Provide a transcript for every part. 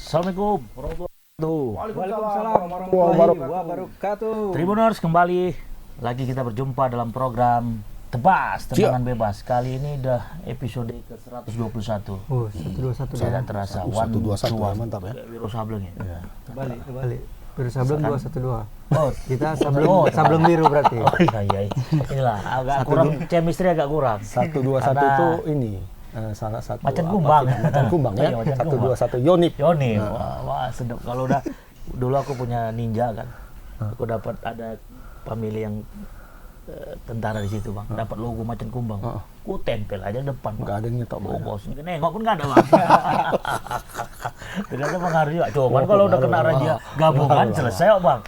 Assalamualaikum warahmatullahi wabarakatuh. Waalaikumsalam warahmatullahi wabarakatuh. Tribuners, kembali lagi kita berjumpa dalam program Tebas Tendangan Bebas. Kali ini udah episode ke-121. Oh, 121 Saya ya. tak terasa. 121 ya, mantap ya. Wiro Sableng ya. Kebalik. Baru Sableng 212. Oh, Kita Sableng biru berarti. oh iya. Inilah agak kurang, chemistry agak kurang. 121 Karena itu ini salah satu Macan kumbang. Macan kumbang ya. Iya, macan kumbang. 121 Yonip. Yoni, wah sedap. Kalau udah dulu aku punya ninja kan, aku dapat ada family yang tentara di situ bang, dapat logo macan kumbang, ku tempel aja depan. Nggak ada yang nyetok bang. Bos, nengok pun nggak ada bang. Ternyata pengaruh juga. Cuman kalau udah kena raja gabungan selesai bang.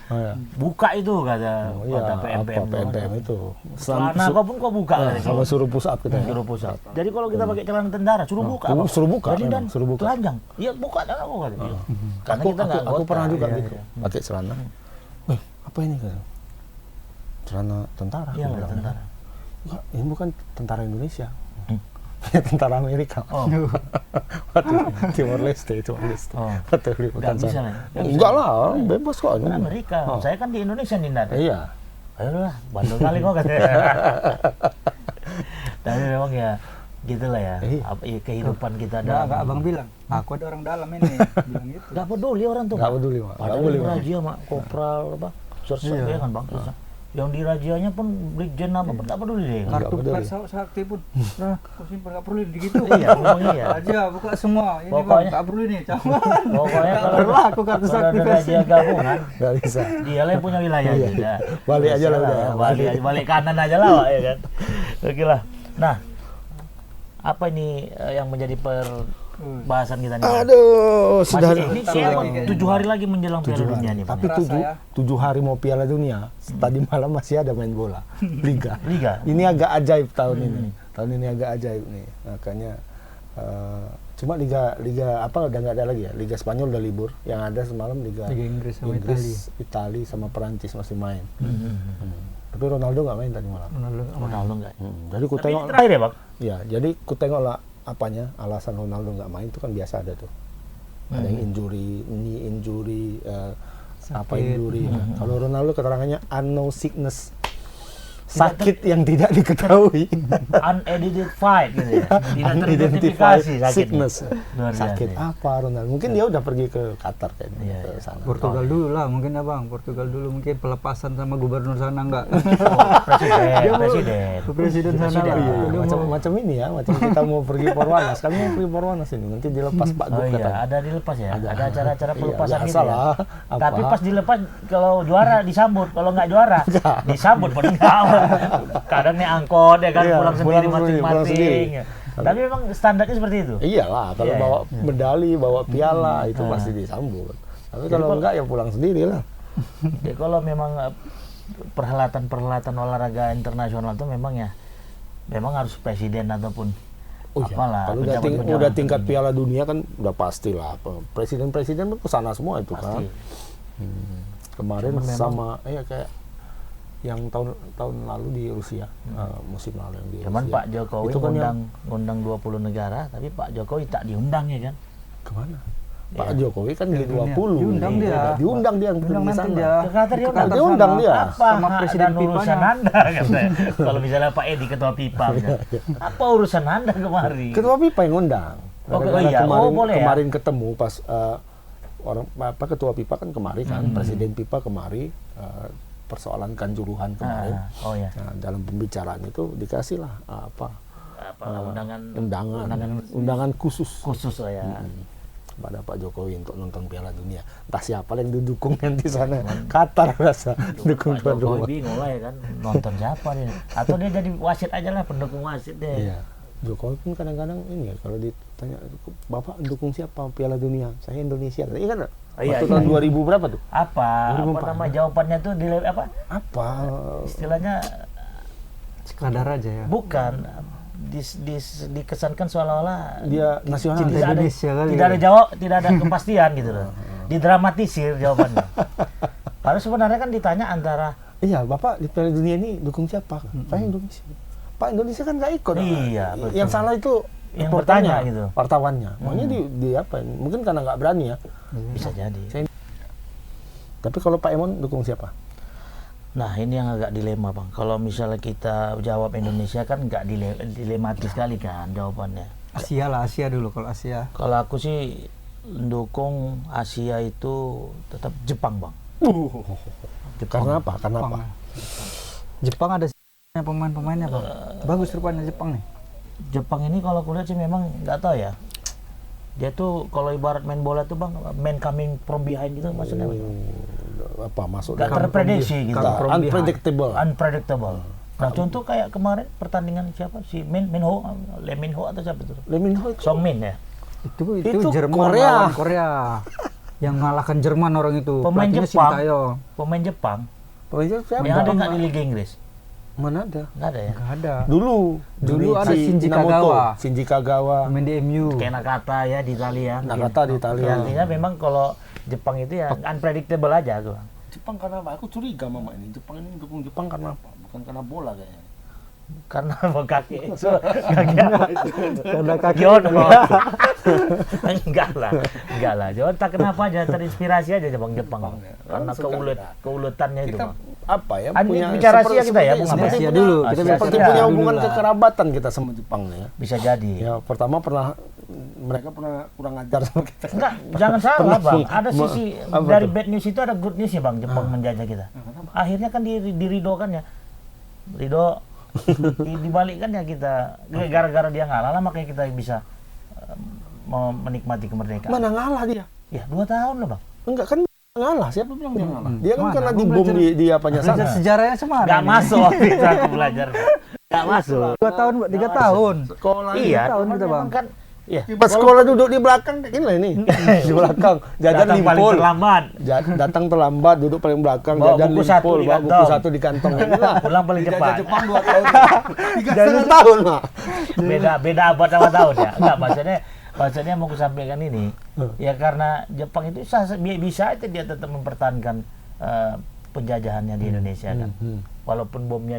Buka itu kata kota PMPM. PMPM itu. Celana kau pun kau buka. Sama suruh push up kita. Suruh pusat. Jadi kalau kita pakai celana tentara, suruh buka. Suruh buka. Jadi dan Suruh buka. telanjang. Iya buka dah aku kata. Karena kita nggak Aku pernah juga Iya, gitu. iya. Pakai celana. Apa ini kan? Celana tentara. Iya aku lah bilang. tentara. Enggak, ini bukan tentara Indonesia. Tentara Amerika. Oh. Waktu Timor Leste. Oh. Waktu liputan Nggak bisa sana. lah. Enggak lah, bebas kok. Kan Amerika. Saya kan di Indonesia nih Nat. Iya. Ayolah, bandel kali kok katanya. Tapi memang ya gitulah ya. Kehidupan kita Enggak ada. abang bilang, aku ada orang dalam ini. Bilang gitu. Gak peduli orang tuh. Enggak peduli, Mak. Enggak Padahal peduli. yang Mak. razia mak, kopral apa, sersan Iya. kan bang. Yang di rajianya pun brigjen apa pun tak peduli deh. Nggak Kartu peduli. pers sakti pun. Nah, kau simpan enggak perlu gitu. Iya, memang iya. Aja buka semua. Ini Pokoknya- bang, enggak perlu nih. Cawan. Pokoknya Nggak kalau perlu aku kartu kalau sakti ada pers. razia gabungan, Nggak bisa. dia lah yang punya wilayah Iya. aja. Balik aja lah udah. Balik kanan aja lah Pak, ya kan. Oke lah. Nah, apa ini yang menjadi bahasan kita nih? Pak? Aduh, sudah. Ini kayak 7 hari lagi menjelang Piala Dunia nih. Tapi Pak. Terasa 7 hari mau Piala Dunia, tadi malam masih ada main bola, liga. Liga. Ini agak ajaib tahun ini. Tahun ini agak ajaib nih. Makanya cuma liga apa udah nggak ada lagi ya. Liga Spanyol udah libur. Yang ada semalam liga Inggris sama Itali sama Perancis masih main. Tapi Ronaldo nggak main tadi malam. Ronaldo enggak. Jadi ku Tapi ini tengok, terakhir ya, Bang? ya jadi ku tengok lah apanya alasan Ronaldo nggak main itu kan biasa ada tuh. Ada yang injury, knee injury, apa injury. Nah, kalau Ronaldo keterangannya unknown sickness, sakit yang tidak diketahui. Unidentified gitu ya. Tidak Unidentified teridentifikasi sakitnya. sickness. Luar biasa Sakit ya. apa Ronaldo? Mungkin dia udah pergi ke Qatar kayaknya. Iya, ke iya. sana. Portugal dulu lah mungkin ya bang. Portugal dulu mungkin pelepasan sama gubernur sana enggak. Presiden Presiden sana lah. Iya, Dia mau- macam ini ya, macam kita mau pergi Porwanas. Kami mau pergi Porwanas ini, nanti dilepas Pak Oh Gub iya, katanya. ada dilepas ya. Ada acara-acara Iya, pelepasan gitu biasa ya. lah. Apa? Tapi pas dilepas kalau juara disambut, kalau nggak juara disambut pun enggak. Kadang nih angkot ya kan Iya, pulang sendiri pulang sendiri. masing-masing. Tapi memang standarnya seperti itu. Iyalah, kalau Iya, bawa medali, bawa piala itu pasti disambut. Tapi kalau enggak ya pulang sendiri lah. Ya, kalau memang perhelatan-perhelatan olahraga internasional itu memang ya memang harus presiden ataupun Oh iya, apalah kalau pejabat-pejabat udah tingkat tinggi. Piala Dunia kan udah pastilah. Presiden-presiden kan kesana semua itu Pasti. kan. Kemarin Cuman memang- sama kayak yang tahun lalu di Rusia, musim lalu yang di Cuman Rusia. Pak Jokowi itu kan ngundang 20 negara, tapi Pak Jokowi tak diundang ya kan. kemana? Pak Jokowi kan di 20. Diundang dia. Diundang dia Diundang pergi nanti sana. dia. Ke Qatar diundang. Qatar Diundang sana. dia. Apa Sama hak presiden dan urusan FIFA-nya. Anda katanya. Kalau misalnya Pak Edi ketua FIFA misalnya. Apa urusan Anda kemari? Ketua FIFA yang ngundang. Oh, Gara-gara iya. kemarin, Boleh ya? kemarin ketemu pas ketua FIFA kan kemari kan, presiden FIFA kemari persoalan kanjuruhan kemarin. Oh ya. Nah, dalam pembicaraan itu dikasih lah Apa undangan undangan khusus khusus lah ya. pada Pak Jokowi untuk nonton Piala Dunia. Entah siapa yang didukung nanti sana. Qatar rasa dukung Pak tuan Jokowi rumah. bingung lah ya kan nonton siapa dia. Atau dia jadi wasit aja lah, pendukung wasit deh. Iya. Jokowi pun kadang-kadang ini ya kalau ditanya Bapak dukung siapa Piala Dunia? Saya Indonesia. Iya kan? Iya, Waktu iya, tahun iya. 2000 berapa tuh? Apa nama jawabannya tuh di apa? Apa? Istilahnya Sekadar aja ya. bukan dikesankan seolah-olah Dia nasional. Cinta Indonesia kali tidak ya. ada jawab, tidak ada kepastian gitu loh. Didramatisir jawabannya. Padahal sebenarnya kan ditanya antara Iya, Bapak di Piala Dunia ini dukung siapa? Saya Indonesia. Pak Indonesia kan nggak ikut. Iya, betul. Yang salah itu yang bertanya gitu. Wartawannya. Makanya di apa? Mungkin karena nggak berani ya. Bisa jadi. Tapi kalau Pak Emon dukung siapa? Nah, ini yang agak dilema, Bang. Kalau misalnya kita jawab Indonesia kan nggak dilematis sekali kan jawabannya. Asia lah, Asia dulu kalau Asia. Kalau aku sih mendukung Asia itu tetap Jepang, Bang. Jepang. Karena apa? Karena apa? Jepang ada pemain-pemainnya, Bang. Bagus rupanya Jepang nih. Jepang ini kalau aku lihat sih memang nggak tahu ya. Dia tuh kalau ibarat main bola tuh, Bang, main coming from behind gitu maksudnya. Apa masuk Nggak terprediksi gitu. Unpredictable. Nah, contoh kayak kemarin pertandingan siapa? Si Minho atau siapa itu? Lee Min Ho itu. Song Min ya. Itu Jerman Korea. lawan Korea. Yang mengalahkan Jerman orang itu. Pemain Pelatihnya Jepang. Sintayong. Pemain Jepang. Pemain siapa? Yang ada nggak di Liga Inggris? Mana ada? Nggak ada ya. Nggak ada. Dulu ada Shinji Inamoto, Kagawa. Shinji Kagawa. Pemain di MU. Kayak Nakata ya di Italia. Nakata di Italia. Ya, artinya memang kalau Jepang itu ya unpredictable aja tuh. Jepang karena apa? Aku curiga mama ini. Jepang ini dukung Jepang karena apa? Bukan karena bola kayaknya. Karena mau kaki apa? Karena kaki. enggak lah. Jangan tak kenapa aja terinspirasi aja Jepang. Karena keuletannya itu, Kita Bang. apa ya? Bicara Asia kita ya, Bung. Asia dulu. Kita Seperti Asia punya dulu hubungan lah. kekerabatan kita sama Jepang nih ya. Bisa jadi. Ya, pertama mereka pernah kurang ajar sama kita. Enggak, jangan salah, Bang. Ada Ma- sisi apa dari tuh? bad news itu ada good newsnya, Bang. Jepang menjajah kita. Akhirnya kan diridokan ya. Ridho dibalikkan ya kita. Gara-gara dia ngalah lah makanya kita bisa menikmati kemerdekaan. Mana ngalah dia? Ya, 2 tahun loh, Bang. Enggak kan ngalah. Siapa bilang dia ngalah? Dia kan Mana? karena Aku dibom belajar- di apanya sana. Belajar sejarahnya semana. Nggak nih. masuk waktu itu aku belajar. Nggak masuk. 2 tahun, 3 tahun. Sekolah Iya, tahun cuman kita, Bang. memang kan ya, Pas sekolah duduk di belakang kayak gini lah ini. Di belakang. Jajan datang paling limpul. terlambat. Datang terlambat, duduk paling belakang, Bawa jajan buku satu limpul, di bawa buku kantong. 1 di kantong. Inilah. Pulang paling cepat. Jepang 2 tahun. 3,5 tahun, Mak. Beda abad sama tahun ya. Enggak, maksudnya mau kusampaikan ini. Ya karena Jepang itu bisa aja dia tetap mempertahankan penjajahannya di Indonesia kan. Walaupun bomnya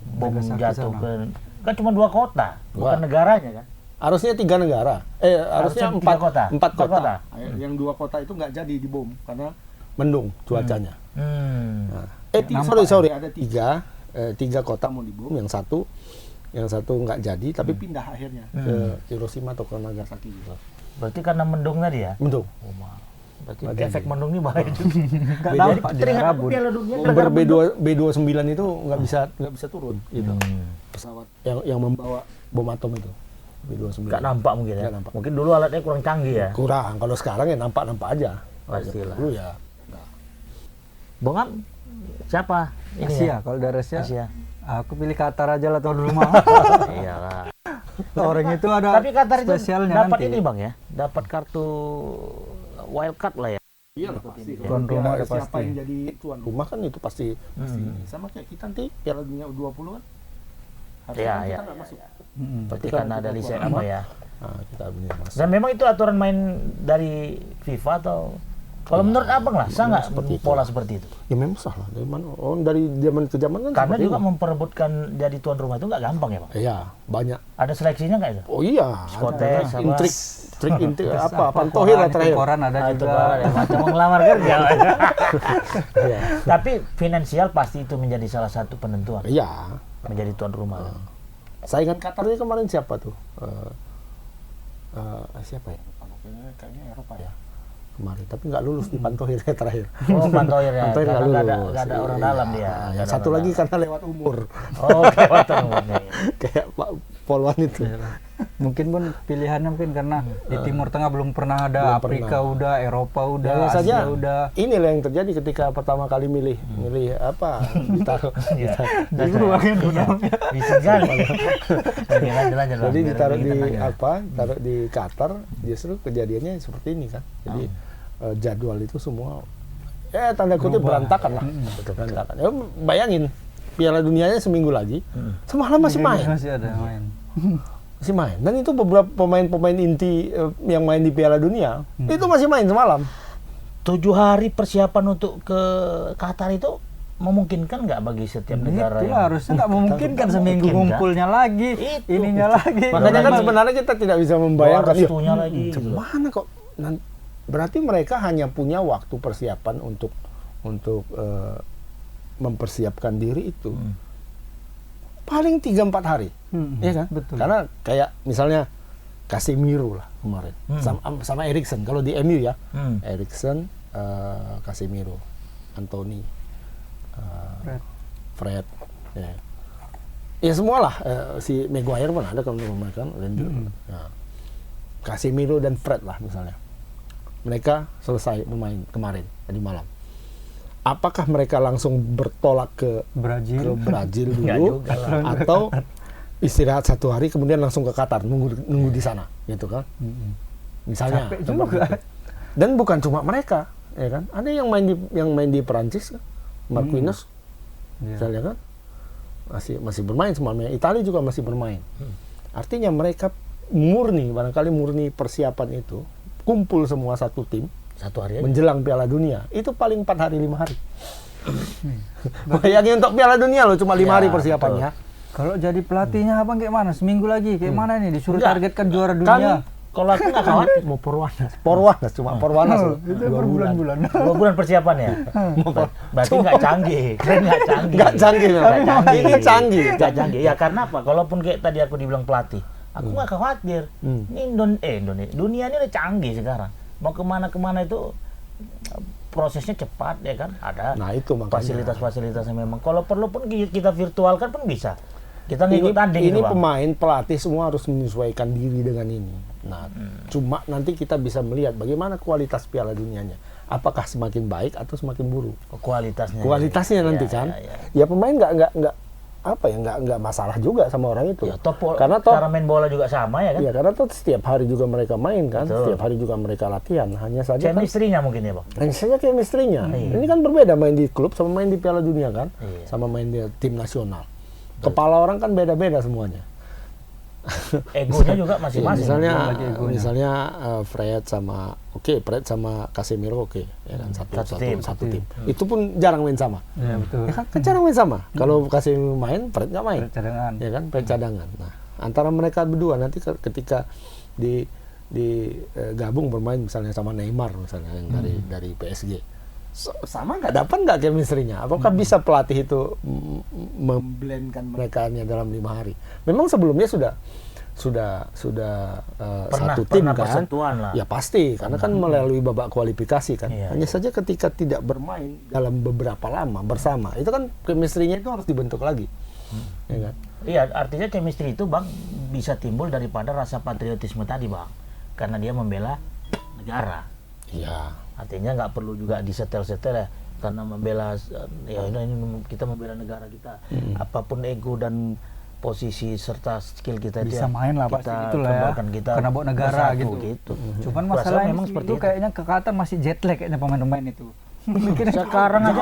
bom Nagasaki jatuh sana. kan cuma 2 kota, bukan Wah. negaranya kan. Harusnya 3 negara. Harusnya Harusnya 4 kota. 4 Empat kota. kota. Yang 2 kota itu nggak jadi dibom karena mendung cuacanya. Sorry, ada 3 kota mau dibom, yang satu nggak jadi tapi pindah akhirnya ke Hiroshima atau ke Nagasaki gitu. Berarti karena mendung tadi ya. Mendung. Oh, berarti Nggak efek jadi. mendung ini bahaya juga. Nggak Beda tahu, di teringat aku Arabun. Piala Dunia Bomber gara-gara mendung. B29 itu nggak bisa turun gitu. Pesawat yang membawa bom atom itu B29. Nggak nampak mungkin ya. Nggak nampak. Mungkin dulu alatnya kurang canggih ya. Kurang. Kalau sekarang ya nampak aja. Pastilah. Dulu ya. nggak. Bang Am, siapa? Ini Asia, ya? kalau dari Asia. Asia. Aku pilih Qatar aja lah tahun dulu mah. Iyalah. Orang itu ada Tapi Qatar itu spesialnya dapat nanti. ini Bang ya, dapat kartu wild card lah ya. Iya lah pasti. Tuan rumah udah Siapa pasti. yang jadi tuan rumah kan itu pasti. Sama kayak kita nanti Piala Dunia U20 kan. Harusnya Iya, kan iya. kita nggak masuk. Berarti Kita karena ada tuan lisensi rumah. apa ya? Nah, kita benar masuk. Dan memang itu aturan main dari FIFA atau kalau menurut Abang lah, sah nggak seperti itu. pola seperti itu? Ya memang salah. Dari mana? Oh, dari zaman ke zaman kan Karena seperti juga itu. memperebutkan jadi tuan rumah itu nggak gampang ya Bang? Iya, banyak. Ada seleksinya nggak itu? Oh iya, Skotes, ada apa? intrik apa Pantohir lah terakhir. Koran ada Ah, itu juga. parah ya, macam mau ngelamar kerja. Iya. Tapi finansial pasti itu menjadi salah satu penentuan Iya. menjadi tuan rumah. kan? Saingan Qatar ini kemarin siapa tuh? Siapa ya? Kayaknya Eropa ya. Kemarin, tapi nggak lulus di Pantohir terakhir. Oh, Pantohir ya. Pantohir Karena nggak nggak lulus. ada orang Iya. dalam dia. Yang Nggak ada satu orang lagi dalam. karena lewat umur. Oh, kelewatan umurnya. Kayak Pak Polwan itu. Mungkin pun pilihannya mungkin karena di Timur Tengah belum pernah ada, Belum Afrika pernah. udah, Eropa udah, Ya, Asia saja. udah. Inilah yang terjadi ketika pertama kali milih apa ditaruh. Iya. Iya. Bisa jadi. Oke, lanjut Bang. Jadi Biar ditaruh lebih di tenang ya. taruh di Qatar, justru kejadiannya seperti ini kan. Jadi jadwal itu semua tanda kutip berantakan lah. Berantakan. Ya, bayangin Piala Dunianya seminggu lagi, semalam masih main. Masih ada main. Masih main. Dan itu beberapa pemain-pemain inti yang main di Piala Dunia, itu masih main semalam. 7 hari persiapan untuk ke Qatar itu memungkinkan nggak bagi setiap negara Itu yang harusnya nggak memungkinkan Nggak seminggu mungkin, ngumpulnya lagi, Itu. ininya lagi. Makanya kan Lagi. sebenarnya kita tidak bisa membayangkan Doa restunya lagi, gitu. Gimana kok? Berarti mereka hanya punya waktu persiapan untuk mempersiapkan diri itu paling 3-4 hari, ya kan? Betul. Karena kayak misalnya Casemiro lah kemarin sama Eriksen. Kalau di MU ya, Eriksen, Casemiro, Anthony, Fred, ya semualah. Si Maguire pun ada kalau memainkan, nah, Casemiro dan Fred lah misalnya. Mereka selesai bermain kemarin tadi malam. Apakah mereka langsung bertolak ke Brazil Nggak dulu, juga lah. atau istirahat 1 hari kemudian langsung ke Qatar nunggu di sana, gitu kan? Misalnya. Capek juga. Dan bukan cuma mereka, ya kan? Ada yang main di Perancis kan, Marquinhos, misalnya kan, masih bermain semalam. Italia juga masih bermain. Artinya mereka barangkali murni persiapan itu, kumpul semua satu tim. 1 hari aja. Menjelang Piala Dunia itu paling 4 hari 5 hari. Bayangin untuk Piala Dunia loh cuma 5 hari persiapannya. Kalau jadi pelatihnya abang kayak mana? Seminggu lagi kayak mana nih? Disuruh Enggak. targetkan juara Kan dunia. Kalau aku nggak khawatir mau Porwanas cuma Porwanas loh. Itu 2 bulan. berbulan-bulan. 2 bulan persiapannya. Berarti nggak canggih, keren nggak canggih. Nggak canggih memang. Nggak canggih. Ini canggih. Nggak canggih. Ya karena apa? Kalaupun kayak tadi aku dibilang pelatih, aku nggak khawatir. Ini Indonesia, dunia ini udah canggih sekarang. Mau kemana-kemana itu prosesnya cepat ya kan, ada Nah, itu makanya. fasilitas-fasilitasnya memang. Kalau perlu pun kita virtualkan pun bisa. Kita ngikut tanding Ini gitu, Bang. pemain, pelatih semua harus menyesuaikan diri dengan ini. Nah, cuma nanti kita bisa melihat bagaimana kualitas Piala Dunianya. Apakah semakin baik atau semakin buruk? Kualitasnya. Kualitasnya nanti Ya, kan. ya. Ya pemain nggak masalah juga sama orang itu. Ya, toh, Karena cara main bola juga sama ya kan. ya karena toh setiap hari juga mereka main kan, Betul. setiap hari juga mereka latihan. Hanya saja kan Chemistry-nya mungkin ya, Bang. hanya saja chemistry-nya. Ini kan berbeda main di klub sama main di Piala Dunia kan, Iya. sama main di tim nasional. Kepala orang kan beda-beda semuanya. Egonya juga masing-masing. Misalnya Fred sama Casemiro ya kan satu tim. Itu pun jarang main sama. Ya betul. Ya kan jarang main sama. Kalau Casemiro main, Fred nggak main. Cadangan. Ya kan, Fred cadangan. Nah, antara mereka berdua nanti ketika gabung bermain misalnya sama Neymar misalnya yang dari PSG. Sama dapat nggak chemistry-nya? Apakah bisa pelatih itu memblendkan mereka hanya dalam 5 hari? Memang sebelumnya sudah satu tim pernah kan? persentuhan lah. Ya pasti, karena kan melalui babak kualifikasi kan. Iya. Hanya saja ketika tidak bermain dalam beberapa lama bersama, itu kan chemistry-nya itu harus dibentuk lagi, ya kan? Iya, artinya chemistry itu, Bang, bisa timbul daripada rasa patriotisme tadi, Bang. Karena dia membela negara. Iya. Artinya nggak perlu juga disetel-setel ya, karena membela ya ini kita membela negara kita. Apapun ego dan posisi serta skill kita Bisa dia, main lah pasti kita itulah ya. kembangkan, kita Karena bawa negara bersatu, gitu. gitu. Cuman Gua rasa masalahnya memang itu seperti itu. kayaknya ke Qatar masih jet lag kayaknya pemain-pemain itu. Sekarang aja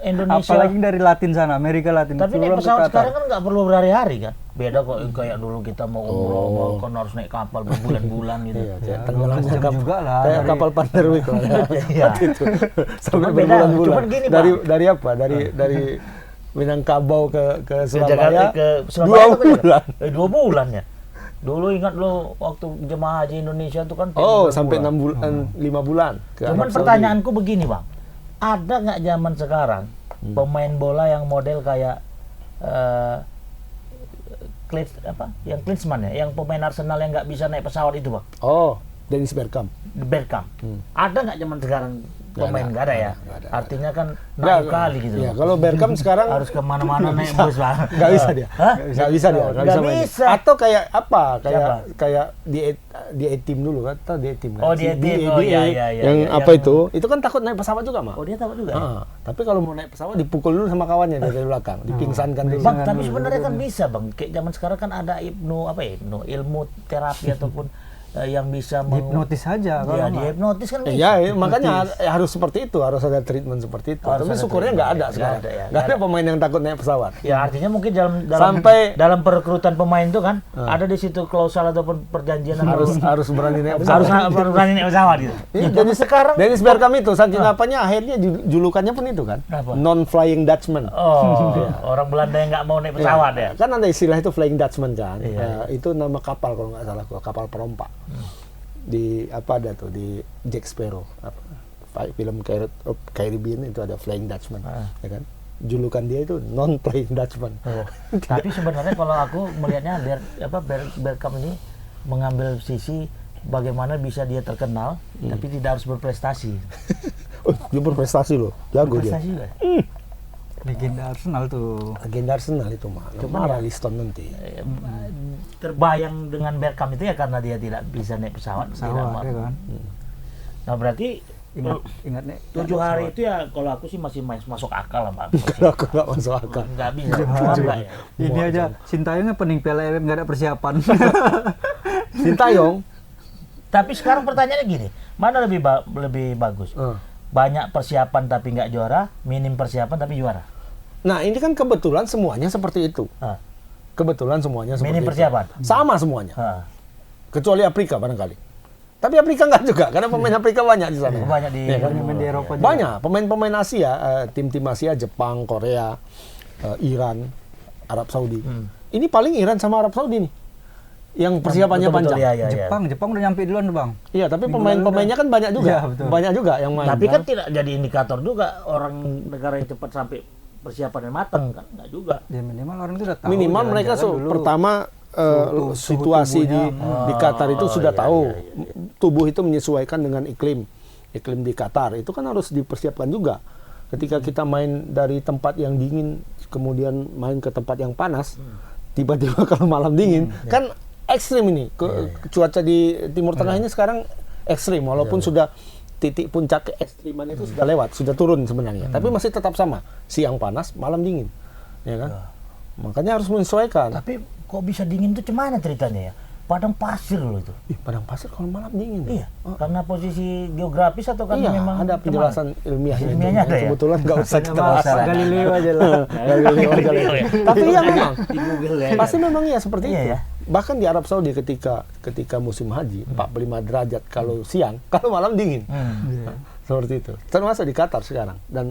Indonesia. Apalagi dari Latin sana, Amerika Latin. Tapi naik pulang ke pesawat Qatar. sekarang kan nggak perlu berhari-hari kan. Beda kok kayak dulu kita mau umroh, kan harus naik kapal berbulan-bulan gitu. Iya, tenggelamnya jam juga lah kayak dari- kapal Panderwick lah. Iya. Waktu itu. Sampai Cuman beda, berbulan-bulan. cuman gini, Dari apa? Dari Minangkabau ke Jakarta Surabaya. ke 2 Surabaya itu kan bulan. 2 bulan ya. Dulu ingat lo waktu jemaah haji Indonesia itu kan Oh, 3 sampai bulan. 6 bulan, 5 bulan. Ke Cuman Arab Saudi. pertanyaanku begini, Bang. Ada nggak zaman sekarang pemain bola yang model kayak yang Klinsmann ya, yang pemain Arsenal yang nggak bisa naik pesawat itu, Bang? Oh, Dennis Bergkamp. Bergkamp. Ada nggak zaman sekarang pemain nggak ada ya? nggak ada. Artinya kan Nggak, naik kali gitu. Ya, kalau Bergkamp sekarang Harus kemana-mana naik bus, Bang. nggak bisa dia. Hah? Nggak bisa dia. Nggak main. bisa. Atau kayak apa? Siapa? Kayak di A-Team dulu kan? Tahu di A-Team kan? Oh, di A-Team. Oh, iya, iya, iya. Yang Iya, apa yang- itu? Itu kan takut naik pesawat juga, Mak. Oh, dia tahu juga. Ya? Tapi kalau mau naik pesawat dipukul dulu sama kawannya dari belakang, dipingsankan dulu. Bang, tapi sebenarnya kan bisa, Bang. Kayak zaman sekarang kan ada ilmu terapi ataupun yang bisa Hipnotis saja kalau ya, nggak. dihipnotis kan bisa. Iya, makanya harus seperti itu, harus ada treatment seperti itu. Harus Tapi ada syukurnya nggak ada treatment, sekarang. nggak ada ya, Nggak ada pemain yang takut naik pesawat. Ya artinya mungkin dalam Sampai- dalam perekrutan pemain itu kan ada di situ klausal ataupun perjanjian Harus berani naik pesawat. harus berani naik pesawat gitu. Iya, Jadi sekarang Dennis Bergkamp itu saking apanya akhirnya julukannya pun itu kan, Apa? non-flying Dutchman. orang Belanda yang nggak mau naik pesawat ya. Kan ada istilah itu flying Dutchman kan. Iya. Itu nama kapal kalau nggak salah, kapal perompak. Di apa ada tuh di Jack Sparrow, film Caribbean itu ada flying Dutchman, ya kan? Julukan dia itu non-flying Dutchman. Tapi sebenarnya kalau aku melihatnya Bergkamp ini mengambil sisi bagaimana bisa dia terkenal tapi tidak harus berprestasi. Dia berprestasi loh, jago dia. Berprestasi juga. Legenda Arsenal tuh. Agenda Arsenal itu mah. Cuma Cuma Liston nanti. Terbayang dengan Bergkamp itu ya karena dia tidak bisa naik pesawat. Pesawat ya kan. Nah berarti Ingat nih. 7 hari itu ya kalau aku sih masih masuk akal lah Bang. Kalau aku nggak masuk akal. Nggak bisa. Enggak ya. Ini aja Sintayong pening Piala AFF nggak ada persiapan. Sintayong. Tapi sekarang pertanyaannya gini, mana lebih bagus? Banyak persiapan tapi nggak juara, minim persiapan tapi juara. Nah ini kan kebetulan semuanya seperti itu. Ah. Kebetulan semuanya seperti Minim itu. persiapan. Sama semuanya. Ah. Kecuali Afrika barangkali. Tapi Afrika nggak juga, karena pemain Afrika banyak di sana. Banyak di Iya kan? Pemain di Eropa juga. Banyak pemain-pemain Asia, tim-tim Asia, Jepang, Korea, Iran, Arab Saudi. Ini paling Iran sama Arab Saudi nih, yang persiapannya Betul-betul, panjang. iya, iya. Jepang udah nyampe duluan tuh Bang. Iya, tapi pemain-pemainnya kan banyak juga, Iya, betul. banyak juga yang main. Tapi kan tidak jadi indikator juga orang negara yang cepat sampai persiapannya matang kan nggak juga. Ya minimal orang itu udah tahu. minimal mereka jalan-jalan dulu. pertama suhu situasi di Qatar itu sudah iya, tahu. iya. Tubuh itu menyesuaikan dengan iklim di Qatar itu kan harus dipersiapkan juga. Ketika kita main dari tempat yang dingin kemudian main ke tempat yang panas, tiba-tiba kalau malam dingin kan ekstrim ini. Cuaca di Timur Tengah ini sekarang ekstrim walaupun sudah titik puncak keekstriman itu sudah lewat, sudah turun sebenarnya. Tapi masih tetap sama, siang panas, malam dingin. Ya kan? Makanya harus menyesuaikan. Tapi kok bisa dingin itu gimana ceritanya ya? Padang pasir loh itu. Padang pasir kalau malam dingin. Iya. Karena posisi geografis atau karena Iya, memang ada penjelasan ilmiahnya. Ilmiahnya ada ya? Kebetulan nggak usah kita bahas. Galileo aja lah. Galileo aja lah. Tapi iya memang. di Google ya. Pasti memang iya seperti Iya, itu. ya. Bahkan di Arab Saudi ketika musim haji 45 derajat kalau siang, kalau malam dingin. Seperti itu. Termasuk di Qatar sekarang. Dan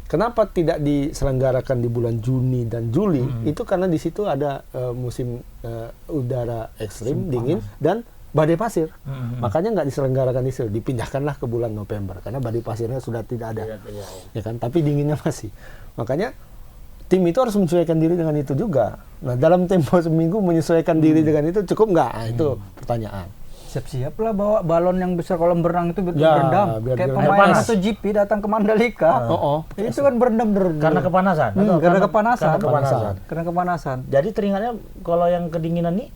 kenapa tidak diselenggarakan di bulan Juni dan Juli? Itu karena di situ ada musim udara ekstrim, dingin dan badai pasir. Makanya nggak diselenggarakan di situ, dipindahkanlah ke bulan November karena badai pasirnya sudah tidak ada. Ya kan? Tapi dinginnya masih. Makanya tim itu harus menyesuaikan diri dengan itu juga. Nah, dalam tempo seminggu menyesuaikan diri dengan itu cukup nggak? Nah, itu pertanyaan. Siap-siap lah bawa balon yang besar kolam berenang itu Ya, berendam. biar Kayak dia pemain panas. MotoGP datang ke Mandalika. Itu Itu kan berendam Karena kepanasan. Atau karena kepanasan. Karena kepanasan. Karena kepanasan. Jadi teringatnya kalau yang kedinginan nih